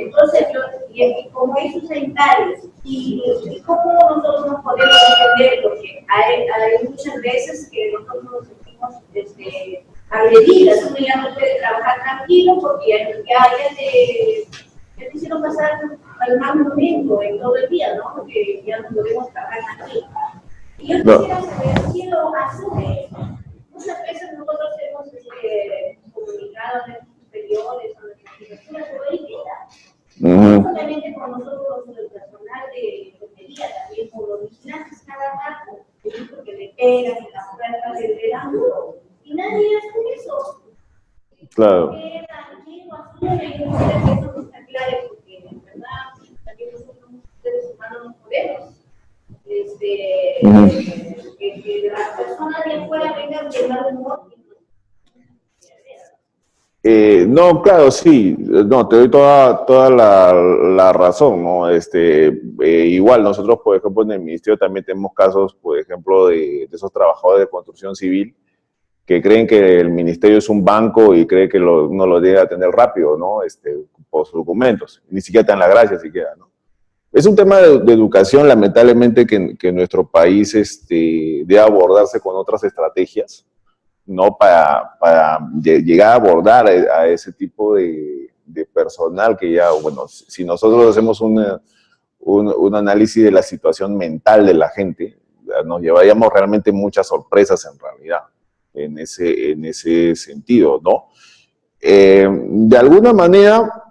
Entonces, y como hay sus sanitarios, y cómo nosotros nos podemos entender, porque hay muchas veces que nosotros nos sentimos agredidas, uno ya no puede trabajar tranquilo porque ya te hicieron pasar al mal momento en todo el día, ¿no? Porque ya no podemos trabajar tranquilo. Y yo quisiera saber quién lo asume. Muchas veces nosotros hemos comunicado a nuestros superiores, a nuestras direcciones, pero ahí queda. No solamente con nosotros, el personal de enfermería, también con los vigilantes cada rato, que le pegan en la puerta, le dan duro. Y nadie hace eso. Claro. ¿Quién lo asume? Y no sé que eso no está claro, porque en verdad también nosotros como seres humanos no podemos. Que las personas de afuera vengan de mal humor. No, claro, sí, no, te doy toda la razón, ¿no? Igual nosotros, por ejemplo, en el ministerio también tenemos casos, por ejemplo, de esos trabajadores de construcción civil que creen que el ministerio es un banco y cree que uno lo debe atender rápido, ¿no? Por sus documentos, ni siquiera te dan la gracia siquiera, ¿no? Es un tema de educación, lamentablemente, que nuestro país debe abordarse con otras estrategias, ¿no? Para llegar a abordar a ese tipo de personal que ya, bueno, si nosotros hacemos un análisis de la situación mental de la gente, nos llevaríamos realmente muchas sorpresas en realidad, en ese sentido, ¿no? De alguna manera,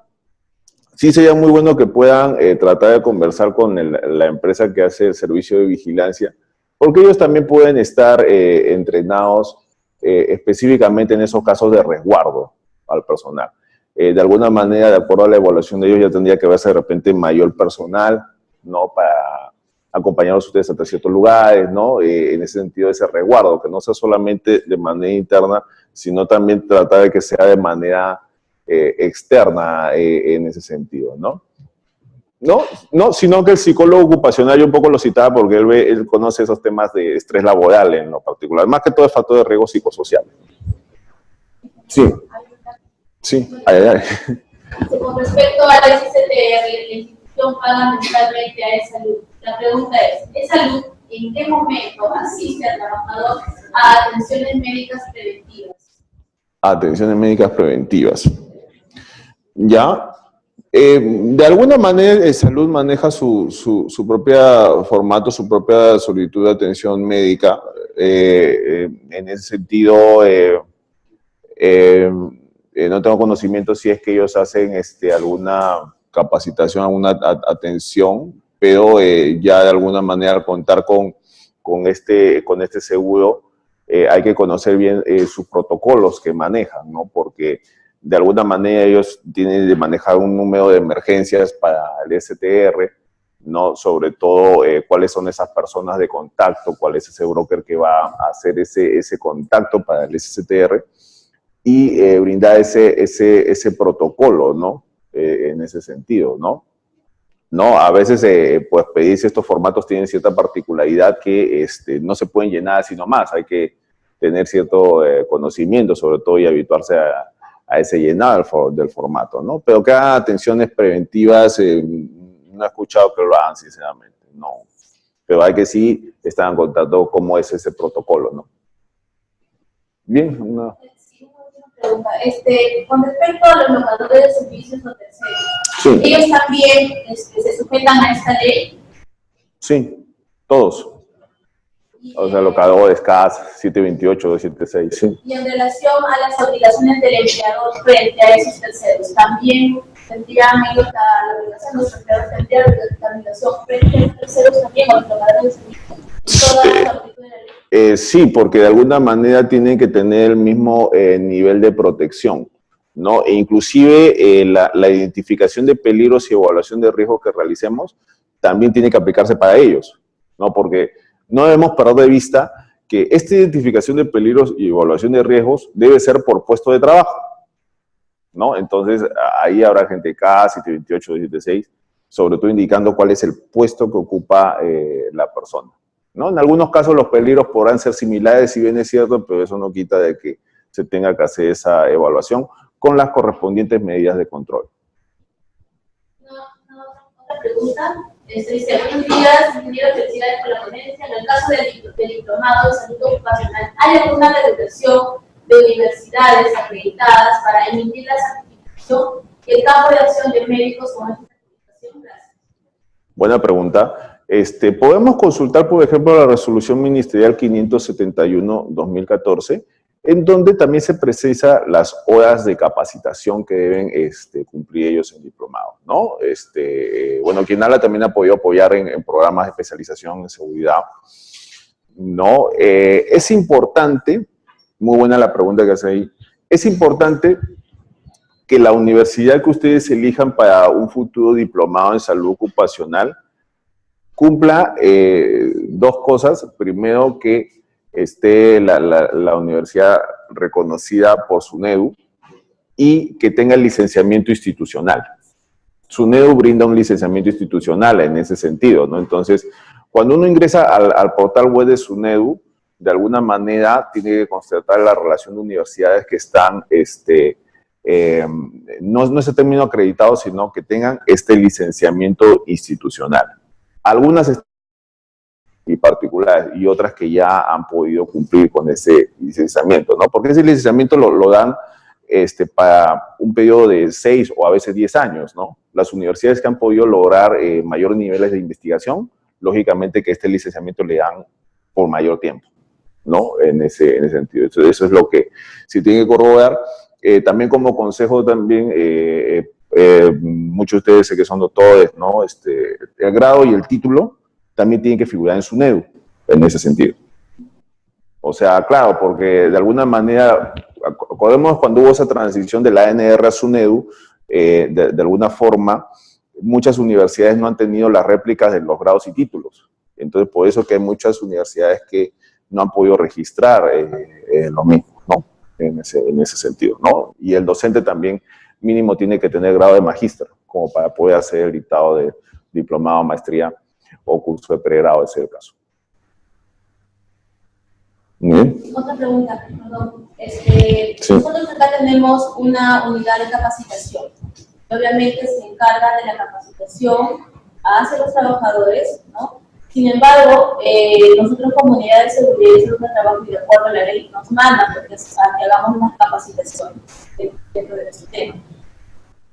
sí sería muy bueno que puedan tratar de conversar con la empresa que hace el servicio de vigilancia, porque ellos también pueden estar entrenados específicamente en esos casos de resguardo al personal. De alguna manera, de acuerdo a la evaluación de ellos, ya tendría que verse de repente mayor personal, ¿no? Para acompañarlos ustedes hasta ciertos lugares, ¿no? En ese sentido, ese resguardo, que no sea solamente de manera interna, sino también tratar de que sea de manera externa en ese sentido, ¿no? No, sino que el psicólogo ocupacional, yo un poco lo citaba porque él conoce esos temas de estrés laboral en lo particular, más que todo el factor de riesgo psicosocial. Sí. Ay. Con respecto a la SCTR, la institución paga mensualmente a E-Salud. La pregunta es, ¿E-Salud en qué momento asiste al trabajador a atenciones médicas preventivas? Atenciones médicas preventivas. ¿Ya? De alguna manera, Salud maneja su propio formato, su propia solicitud de atención médica. En ese sentido, no tengo conocimiento si es que ellos hacen alguna capacitación, alguna atención, pero ya de alguna manera al contar con este seguro, hay que conocer bien sus protocolos que manejan, ¿no? Porque de alguna manera ellos tienen de manejar un número de emergencias para el STR, ¿no? Sobre todo cuáles son esas personas de contacto, cuál es ese broker que va a hacer ese contacto para el STR y brindar ese protocolo, ¿no? En ese sentido, ¿no? ¿No? A veces, pues, pedirse estos formatos tienen cierta particularidad que no se pueden llenar así nomás, hay que tener cierto conocimiento, sobre todo, y habituarse a ese llenado del formato, ¿no? Pero que hagan atenciones preventivas, no he escuchado que lo hagan, sinceramente, no. Pero hay que sí estar en contacto cómo es ese protocolo, ¿no? Bien, una... Sí, una última pregunta. Con respecto a los locadores de servicios o terceros, Sí. ¿ellos también se sujetan a esta ley? Sí, todos. O sea, locadores, CAS, 728, 276, sí. Y en relación a las obligaciones del empleador frente a esos terceros, ¿también tendrían ellos la obligación, los empleadores tendrían la obligación frente a los terceros también, o los locadores de servicios? Sí, porque de alguna manera tienen que tener el mismo nivel de protección, ¿no? E inclusive la identificación de peligros y evaluación de riesgos que realicemos también tiene que aplicarse para ellos, ¿no? Porque no debemos perder de vista que esta identificación de peligros y evaluación de riesgos debe ser por puesto de trabajo, ¿no? Entonces, ahí habrá gente K, 728, 776, sobre todo indicando cuál es el puesto que ocupa la persona, ¿no? En algunos casos los peligros podrán ser similares, si bien es cierto, pero eso no quita de que se tenga que hacer esa evaluación con las correspondientes medidas de control. Otra pregunta. Dice, buenos días, ingeniero, felicidades por la ponencia. En el caso del diplomado de salud ocupacional, ¿hay alguna regulación de universidades acreditadas para emitir la certificación y el campo de acción de médicos con esta certificación? Gracias. Buena pregunta. Podemos consultar, por ejemplo, la resolución ministerial 571-2014, en donde también se precisa las horas de capacitación que deben cumplir ellos en diplomado, ¿no? Bueno, Quinala también ha podido apoyar en programas de especialización en seguridad, ¿no? Es importante, muy buena la pregunta que hace ahí, es importante que la universidad que ustedes elijan para un futuro diplomado en salud ocupacional cumpla dos cosas. Primero, que esté la universidad reconocida por SUNEDU y que tenga licenciamiento institucional. SUNEDU brinda un licenciamiento institucional en ese sentido, ¿no? Entonces, cuando uno ingresa al portal web de SUNEDU, de alguna manera tiene que constatar la relación de universidades que están, no ese término acreditado, sino que tengan este licenciamiento institucional. Algunas y particulares y otras que ya han podido cumplir con ese licenciamiento, ¿no? Porque ese licenciamiento lo dan para un periodo de 6 o a veces 10 años, ¿no? Las universidades que han podido lograr mayores niveles de investigación, lógicamente que este licenciamiento le dan por mayor tiempo, ¿no? En ese sentido. Entonces, eso es lo que se tiene que corroborar. También como consejo también, muchos de ustedes sé que son doctores, ¿no? El grado y el título también tienen que figurar en SUNEDU, en ese sentido. O sea, claro, porque de alguna manera, acordemos cuando hubo esa transición de la ANR a SUNEDU, de alguna forma, muchas universidades no han tenido las réplicas de los grados y títulos. Entonces, por eso que hay muchas universidades que no han podido registrar lo mismo, ¿no? En ese sentido, ¿no? Y el docente también mínimo tiene que tener grado de magíster, como para poder hacer el dictado de diplomado, maestría o curso de pregrado, ese es el caso. ¿Bien? Otra pregunta, perdón. Sí. Nosotros acá tenemos una unidad de capacitación. Obviamente se encarga de la capacitación hacia los trabajadores, ¿no? Sin embargo, nosotros como unidad de seguridad y salud de trabajo y de acuerdo a la ley nos mandan porque que hagamos unas capacitaciones dentro de este tema.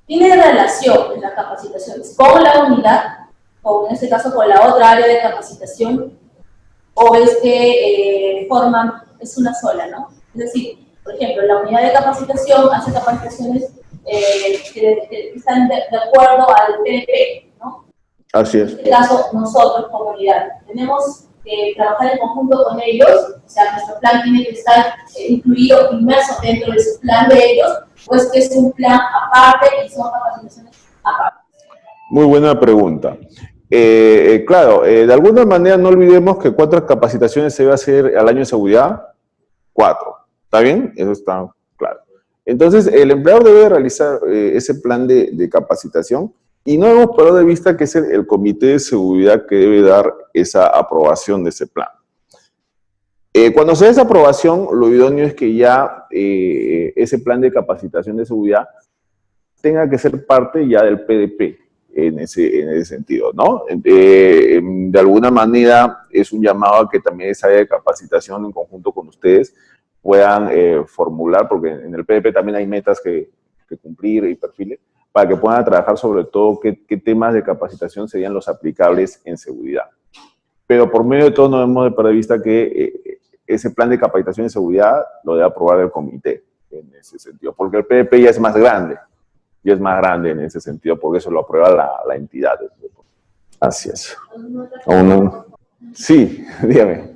¿Tiene relación las capacitaciones con la unidad, o en este caso con la otra área de capacitación, o es que es una sola, ¿no? Es decir, por ejemplo, la unidad de capacitación hace capacitaciones que están de acuerdo al PDP, ¿no? Así es. En este caso, nosotros como unidad tenemos que trabajar en conjunto con ellos, o sea, nuestro plan tiene que estar incluido, inmerso dentro de su plan de ellos, o es que es un plan aparte y son capacitaciones aparte. Muy buena pregunta. Claro, de alguna manera no olvidemos que ¿cuántas capacitaciones se debe hacer al año de seguridad? 4. ¿Está bien? Eso está claro. Entonces, el empleador debe realizar ese plan de capacitación y no debemos perder de vista que es el comité de seguridad que debe dar esa aprobación de ese plan. Cuando se da esa aprobación, lo idóneo es que ya ese plan de capacitación de seguridad tenga que ser parte ya del PDP. En ese sentido, ¿no? De alguna manera es un llamado a que también esa área de capacitación en conjunto con ustedes puedan formular, porque en el PDP también hay metas que cumplir y perfiles, para que puedan trabajar sobre todo qué temas de capacitación serían los aplicables en seguridad. Pero por medio de todo no debemos de perder vista que ese plan de capacitación en seguridad lo debe aprobar el comité en ese sentido, porque el PDP ya es más grande en ese sentido, porque eso lo aprueba la entidad. Así es. Sí, dígame.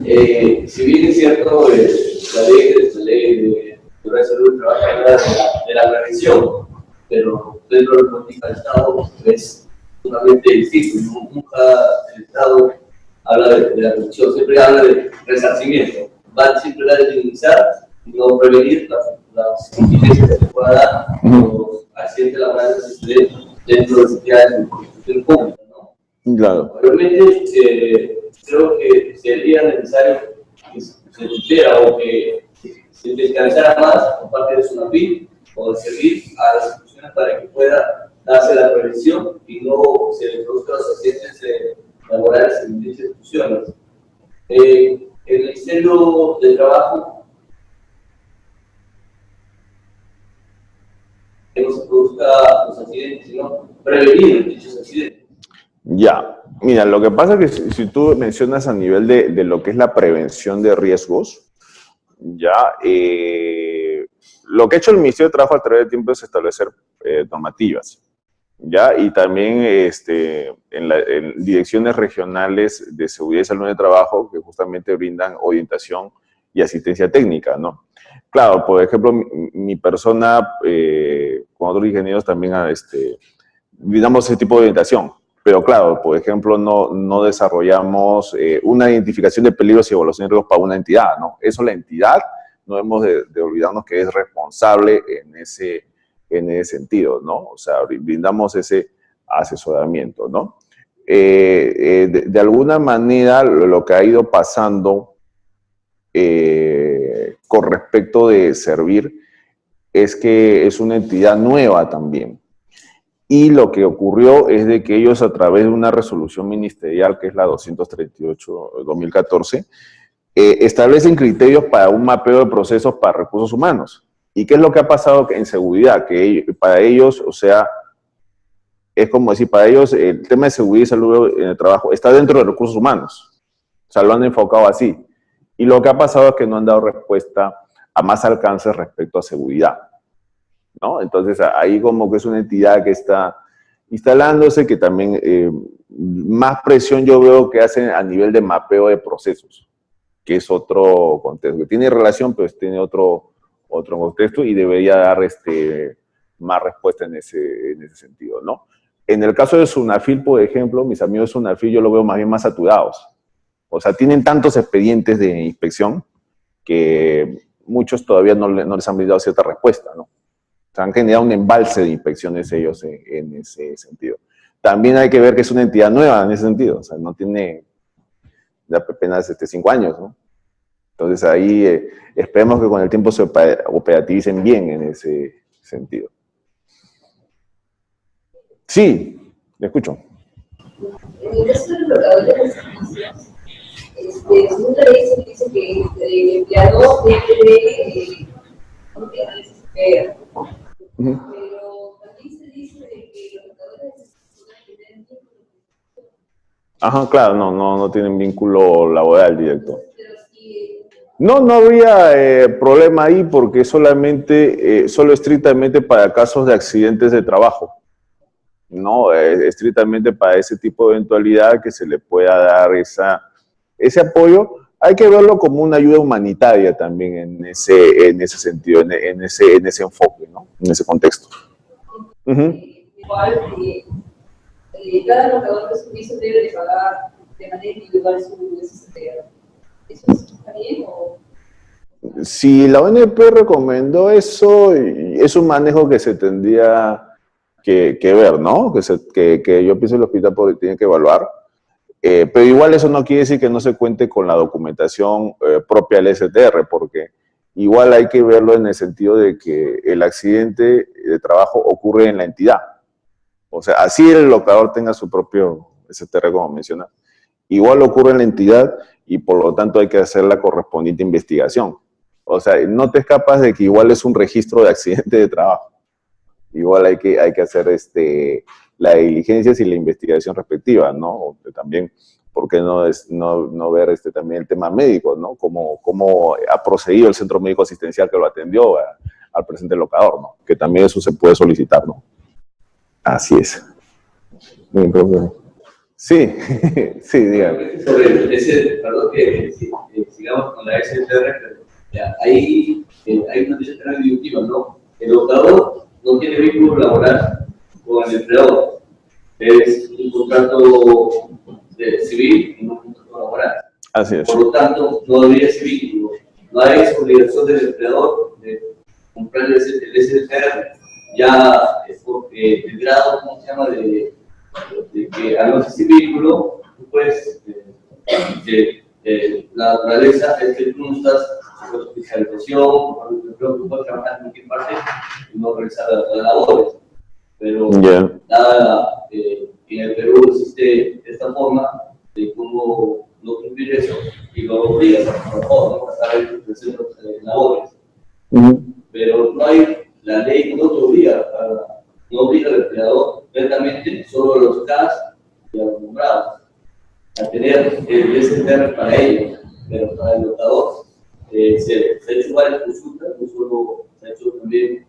Si bien es cierto, la ley de seguridad y salud trabaja de la prevención, pero dentro de la política del Estado es totalmente distinto. Nunca el Estado habla de la prevención, siempre habla de resarcimiento. Van siempre a minimizar y no prevenir las consecuencias que se pueda dar a los accidentes laborales dentro de las entidades de institución pública, ¿no? Claro. Realmente creo que sería necesario que se tuviera o que se descansara más por parte de SUNAFIL o de servir a las instituciones para que pueda darse la prevención y no se le produzcan los accidentes laborales en dichas instituciones. El Ministerio de Trabajo, que no se produzcan los accidentes, sino prevenir dichos accidentes. Ya, mira, lo que pasa es que si tú mencionas a nivel de lo que es la prevención de riesgos, ya, lo que ha hecho el Ministerio de Trabajo a través del tiempo es establecer normativas, ya, y también en direcciones regionales de seguridad y salud de trabajo que justamente brindan orientación y asistencia técnica, ¿no? Claro, por ejemplo, mi persona con otros ingenieros también brindamos ese tipo de orientación. Pero claro, por ejemplo, no desarrollamos una identificación de peligros y evaluación de riesgos para una entidad, ¿no? Eso la entidad, no debemos de olvidarnos que es responsable en ese sentido, ¿no? O sea, brindamos ese asesoramiento, ¿no? De alguna manera, lo que ha ido pasando con respecto de Servir es que es una entidad nueva también. Y lo que ocurrió es de que ellos, a través de una resolución ministerial, que es la 238-2014, establecen criterios para un mapeo de procesos para recursos humanos. ¿Y qué es lo que ha pasado en seguridad? Que para ellos, o sea, es como decir, para ellos el tema de seguridad y salud en el trabajo está dentro de recursos humanos. O sea, lo han enfocado así. Y lo que ha pasado es que no han dado respuesta a más alcance respecto a seguridad, ¿no? Entonces, ahí como que es una entidad que está instalándose, que también más presión yo veo que hacen a nivel de mapeo de procesos, que es otro contexto, que tiene relación, pero tiene otro contexto y debería dar más respuesta en ese sentido, ¿no? En el caso de SUNAFIL, por ejemplo, mis amigos de SUNAFIL yo lo veo más bien más saturados. O sea, tienen tantos expedientes de inspección que muchos todavía no les han brindado cierta respuesta, ¿no? Han generado un embalse de inspecciones ellos en ese sentido. También hay que ver que es una entidad nueva en ese sentido, o sea, no tiene apenas 5 años, ¿no? Entonces ahí esperemos que con el tiempo se operativicen bien en ese sentido. Sí, le escucho. En el caso de los locadores de servicios, según la ley se dice que el empleador debe de pero también se dice de que los locadores de servicios tienen vínculo. Ajá, claro, no tienen vínculo laboral directo. No habría problema ahí porque solo estrictamente para casos de accidentes de trabajo. No, estrictamente para ese tipo de eventualidad que se le pueda dar ese apoyo. Hay que verlo como una ayuda humanitaria también en ese sentido, en ese enfoque, ¿no? En ese contexto. Igual, cada locador de servicios debe de pagar de manera individual su SST. ¿Eso está bien o...? Si la ONP recomendó eso, es un manejo que se tendría que ver, ¿no? Que yo pienso que el hospital tiene que evaluar. Pero igual eso no quiere decir que no se cuente con la documentación propia del STR, porque igual hay que verlo en el sentido de que el accidente de trabajo ocurre en la entidad. O sea, así el locador tenga su propio STR, como menciona, igual ocurre en la entidad y por lo tanto hay que hacer la correspondiente investigación O sea, no te escapas de que igual es un registro de accidente de trabajo. Igual hay que hacer la diligencias y la investigación respectiva, ¿no? También, ¿por qué no ver también el tema médico, ¿no? Cómo ha procedido el centro médico asistencial que lo atendió al presente locador, ¿no? Que también eso se puede solicitar, ¿no? Así es. Sí, sí, dígame. Sobre ese, perdón que sigamos con la STR, ahí hay una decisión disyuntiva, ¿no? El locador no tiene vínculo laboral con el empleador, es un contrato civil y no un contrato laboral. Así es. Por lo tanto, no habría ese vínculo. No hay esa obligación del empleador de comprar el STR, ya es porque el grado, ¿cómo se llama?, de que al no ese vínculo, pues, la naturaleza es que tú no estás con especialización, tú puedes trabajar en cualquier parte y no realizar las labores. Pero nada, en el Perú existe esta forma de cómo no cumplir eso y lo obligas a trabajar, ¿no? A estar en labores. Pero no hay, la ley no te obliga, no obliga al empleador directamente, solo los CAS y a los nombrados, a tener el STR para ellos, pero para el locador se ha hecho varias consultas, no solo se ha hecho también,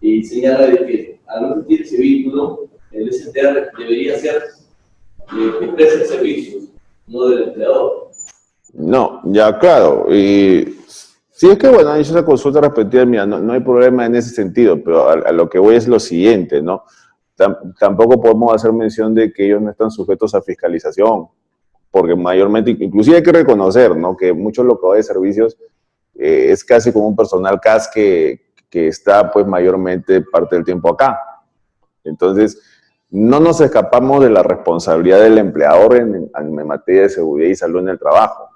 y señala de que al no tener ese vínculo, el STR debería ser que preste servicios, no del empleador. No, ya claro, y sí, es que bueno, han hecho esa consulta respectiva, mira, no hay problema en ese sentido, pero a lo que voy es lo siguiente, ¿no? Tampoco podemos hacer mención de que ellos no están sujetos a fiscalización, porque mayormente, inclusive hay que reconocer, ¿no?, que muchos locadores de servicios es casi como un personal CAS que está pues mayormente parte del tiempo acá. Entonces, no nos escapamos de la responsabilidad del empleador en materia de seguridad y salud en el trabajo.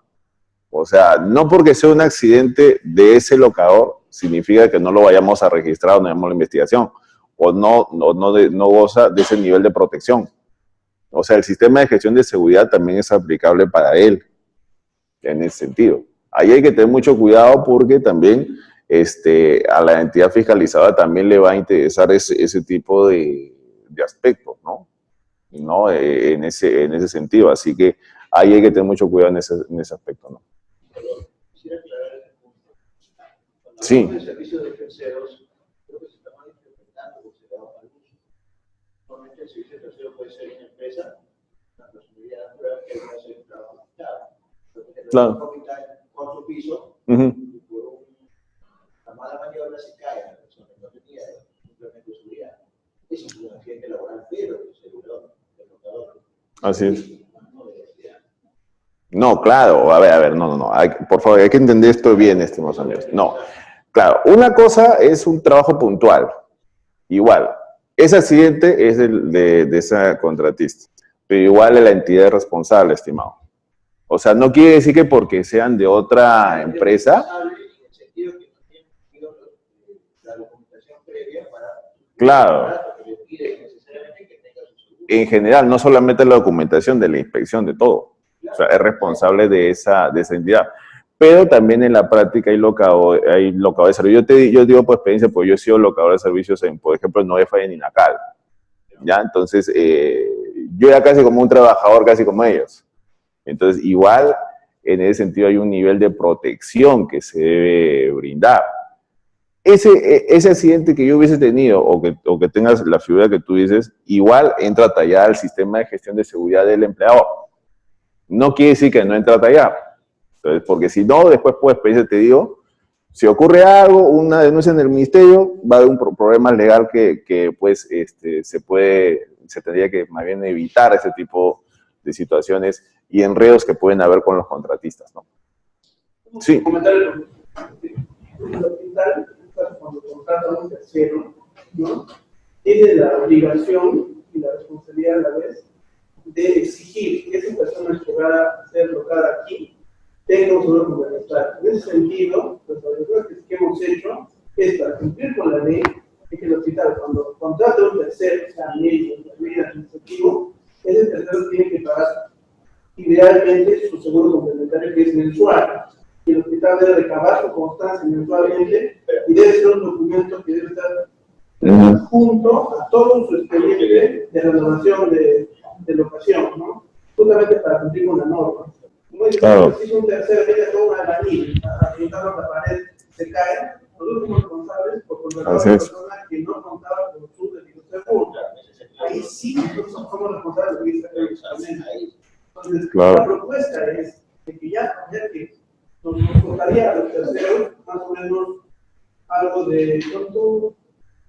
O sea, no porque sea un accidente de ese locador, significa que no lo vayamos a registrar o no hagamos la investigación, o no goza de ese nivel de protección. O sea, el sistema de gestión de seguridad también es aplicable para él, en ese sentido. Ahí hay que tener mucho cuidado porque también a la entidad fiscalizadora también le va a interesar ese tipo de aspectos, ¿no? En ese sentido. Así que ahí hay que tener mucho cuidado en ese aspecto, ¿no? Quisiera aclarar el punto. Cuando sí. hablamos de servicios de terceros, creo que se está mal interpretando porque se da un abuso. Normalmente el servicio de terceros puede ser una empresa, una personalidad natural que va a hacer un trabajo limitado. Claro. Un 4 pisos, y por una mala maniobra se cae a la persona, no tenía simplemente seguridad. Eso es un accidente laboral, pero el locador. Así es. No, claro, a ver, no. Por favor, hay que entender esto bien, estimados amigos. No, claro, una cosa es un trabajo puntual. Igual, ese accidente es de esa contratista, pero igual es la entidad responsable, estimado. O sea, no quiere decir que porque sean de otra empresa. Claro. En general, no solamente la documentación, de la inspección, de todo. O sea, es responsable de esa entidad. Pero también en la práctica hay locador de servicios. Yo digo por experiencia, porque yo he sido locador de servicios, por ejemplo, en Noefa y en Inacal. ¿Ya? Entonces, yo era casi como un trabajador, casi como ellos. Entonces, igual, en ese sentido hay un nivel de protección que se debe brindar. Ese accidente que yo hubiese tenido, o que tengas la figura que tú dices, igual entra tallada al sistema de gestión de seguridad del empleador. No quiere decir que no entra a tallar. Entonces, porque si no, después por experiencia te digo, si ocurre algo, una denuncia en el ministerio, va a haber un problema legal que pues, se tendría que más bien evitar ese tipo de situaciones y enredos que pueden haber con los contratistas, ¿no? Sí. Comentario. El hospital, cuando contrata a un tercero, ¿no?, tiene la obligación y la responsabilidad a la vez de exigir que esa persona que va a ser locada aquí tenga un seguro complementario. En ese sentido, pues las cosas que hemos hecho es para cumplir con la ley de que el hospital, cuando contrata a un tercero, sea médico, enfermera, administrativo, ese tercero tiene que pagar idealmente su seguro complementario, que es mensual. Y el hospital Estado debe recabar su constancia mensualmente y debe ser un documento que debe estar junto a todo su expediente de renovación de locación, ¿no? Justamente para cumplir con la norma. Como dice, si un tercero llega todo un albañil a pintar la pared, se cae, nosotros somos responsables por contratar a una persona que no contaba con su debido seguro. Ahí sí nosotros somos responsables de esta ley. Entonces, la propuesta es de que ya que nos costaría a los terceros más o menos algo de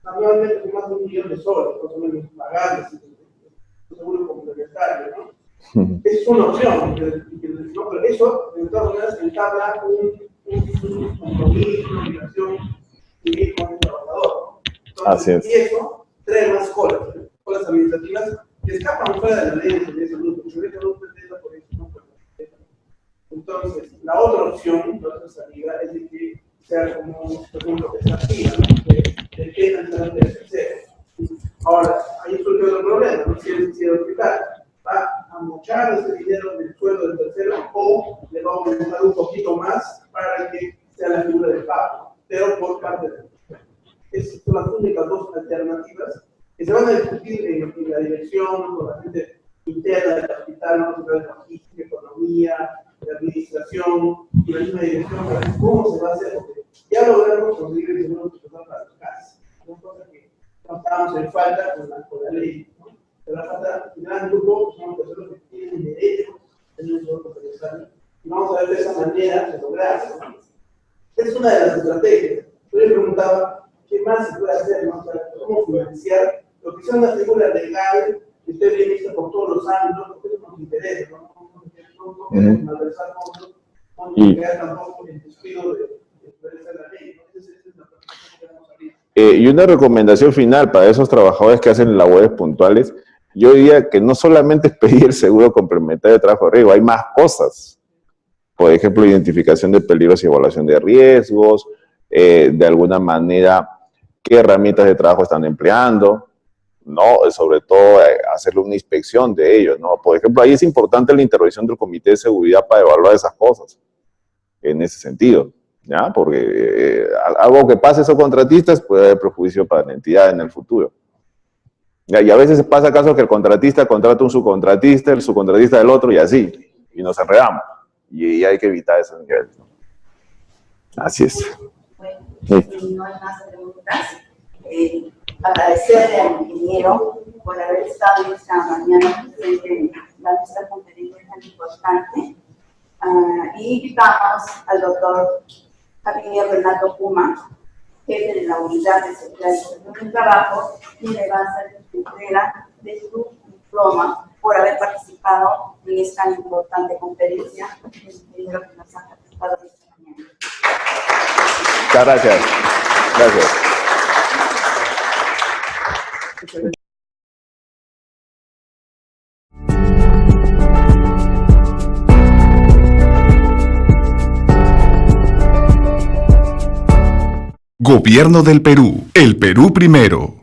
anualmente más de $1 millón, más o menos pagables, seguro complementario, ¿no? Es una opción, ¿no? Pero eso, de todas maneras, entabla un compromiso, una obligación civil con el trabajador. Entonces, y eso trae más colas administrativas que escapan fuera de la ley de seguridad de salud, porque la ley de salud pretende por eso, ¿no? Entonces, la otra opción, la otra salida, es de que sea como, por ejemplo, que se activa, ¿no? De que entran del tercero. Ahora, ahí surge otro problema, ¿no? Si el hospital va a mochar ese dinero del sueldo del tercero o le va a aumentar un poquito más para que sea la figura del pago, pero por parte del tercero. Esas son las únicas dos alternativas que se van a discutir en la dirección, con la gente interna del hospital, ¿no? De logística, economía, de administración, y la misma dirección para ver cómo se va a hacer, porque ya logramos conseguir el seguro social para los casos, una cosa que no estábamos en falta con la ley, ¿no? Pero falta un gran grupo, son personas que tienen derecho a tener un seguro complementario, y vamos a ver de esa manera de lograrlo, ¿no? Es una de las estrategias. Yo le preguntaba, ¿qué más se puede hacer, ¿no? O sea, ¿cómo financiar lo que sea una figura legal que esté bien vista por todos los ámbitos? Porque eso nos interesa, ¿no? No queremos malversar fondos, no crear tampoco el despido de la ley, ¿no? Esa es la preocupación que queremos abrir. Y una recomendación final para esos trabajadores que hacen labores puntuales, yo diría que no solamente es pedir el seguro complementario de trabajo de riesgo, hay más cosas. Por ejemplo, identificación de peligros y evaluación de riesgos, de alguna manera, qué herramientas de trabajo están empleando, ¿no? Sobre todo hacerle una inspección de ellos, ¿no? Por ejemplo, ahí es importante la intervención del Comité de Seguridad para evaluar esas cosas, en ese sentido, ¿ya? Porque algo que pase a esos contratistas puede haber perjuicio para la entidad en el futuro. ¿Ya? Y a veces pasa caso que el contratista contrata un subcontratista, el subcontratista del otro y así, y nos enredamos. Y hay que evitar esos niveles, ¿no? Así es. Bueno, si no hay más preguntas, agradecerle al ingeniero por haber estado esta mañana presente dando esta conferencia tan importante. Y invitamos al doctor Javier Renato Puma, jefe de la Unidad de Seguridad y Salud del Trabajo, y le va a hacer la entrega de su diploma por haber participado en esta importante conferencia. Espero que nos ha participado esta mañana. Muchas gracias. Gracias. Gobierno del Perú. El Perú primero.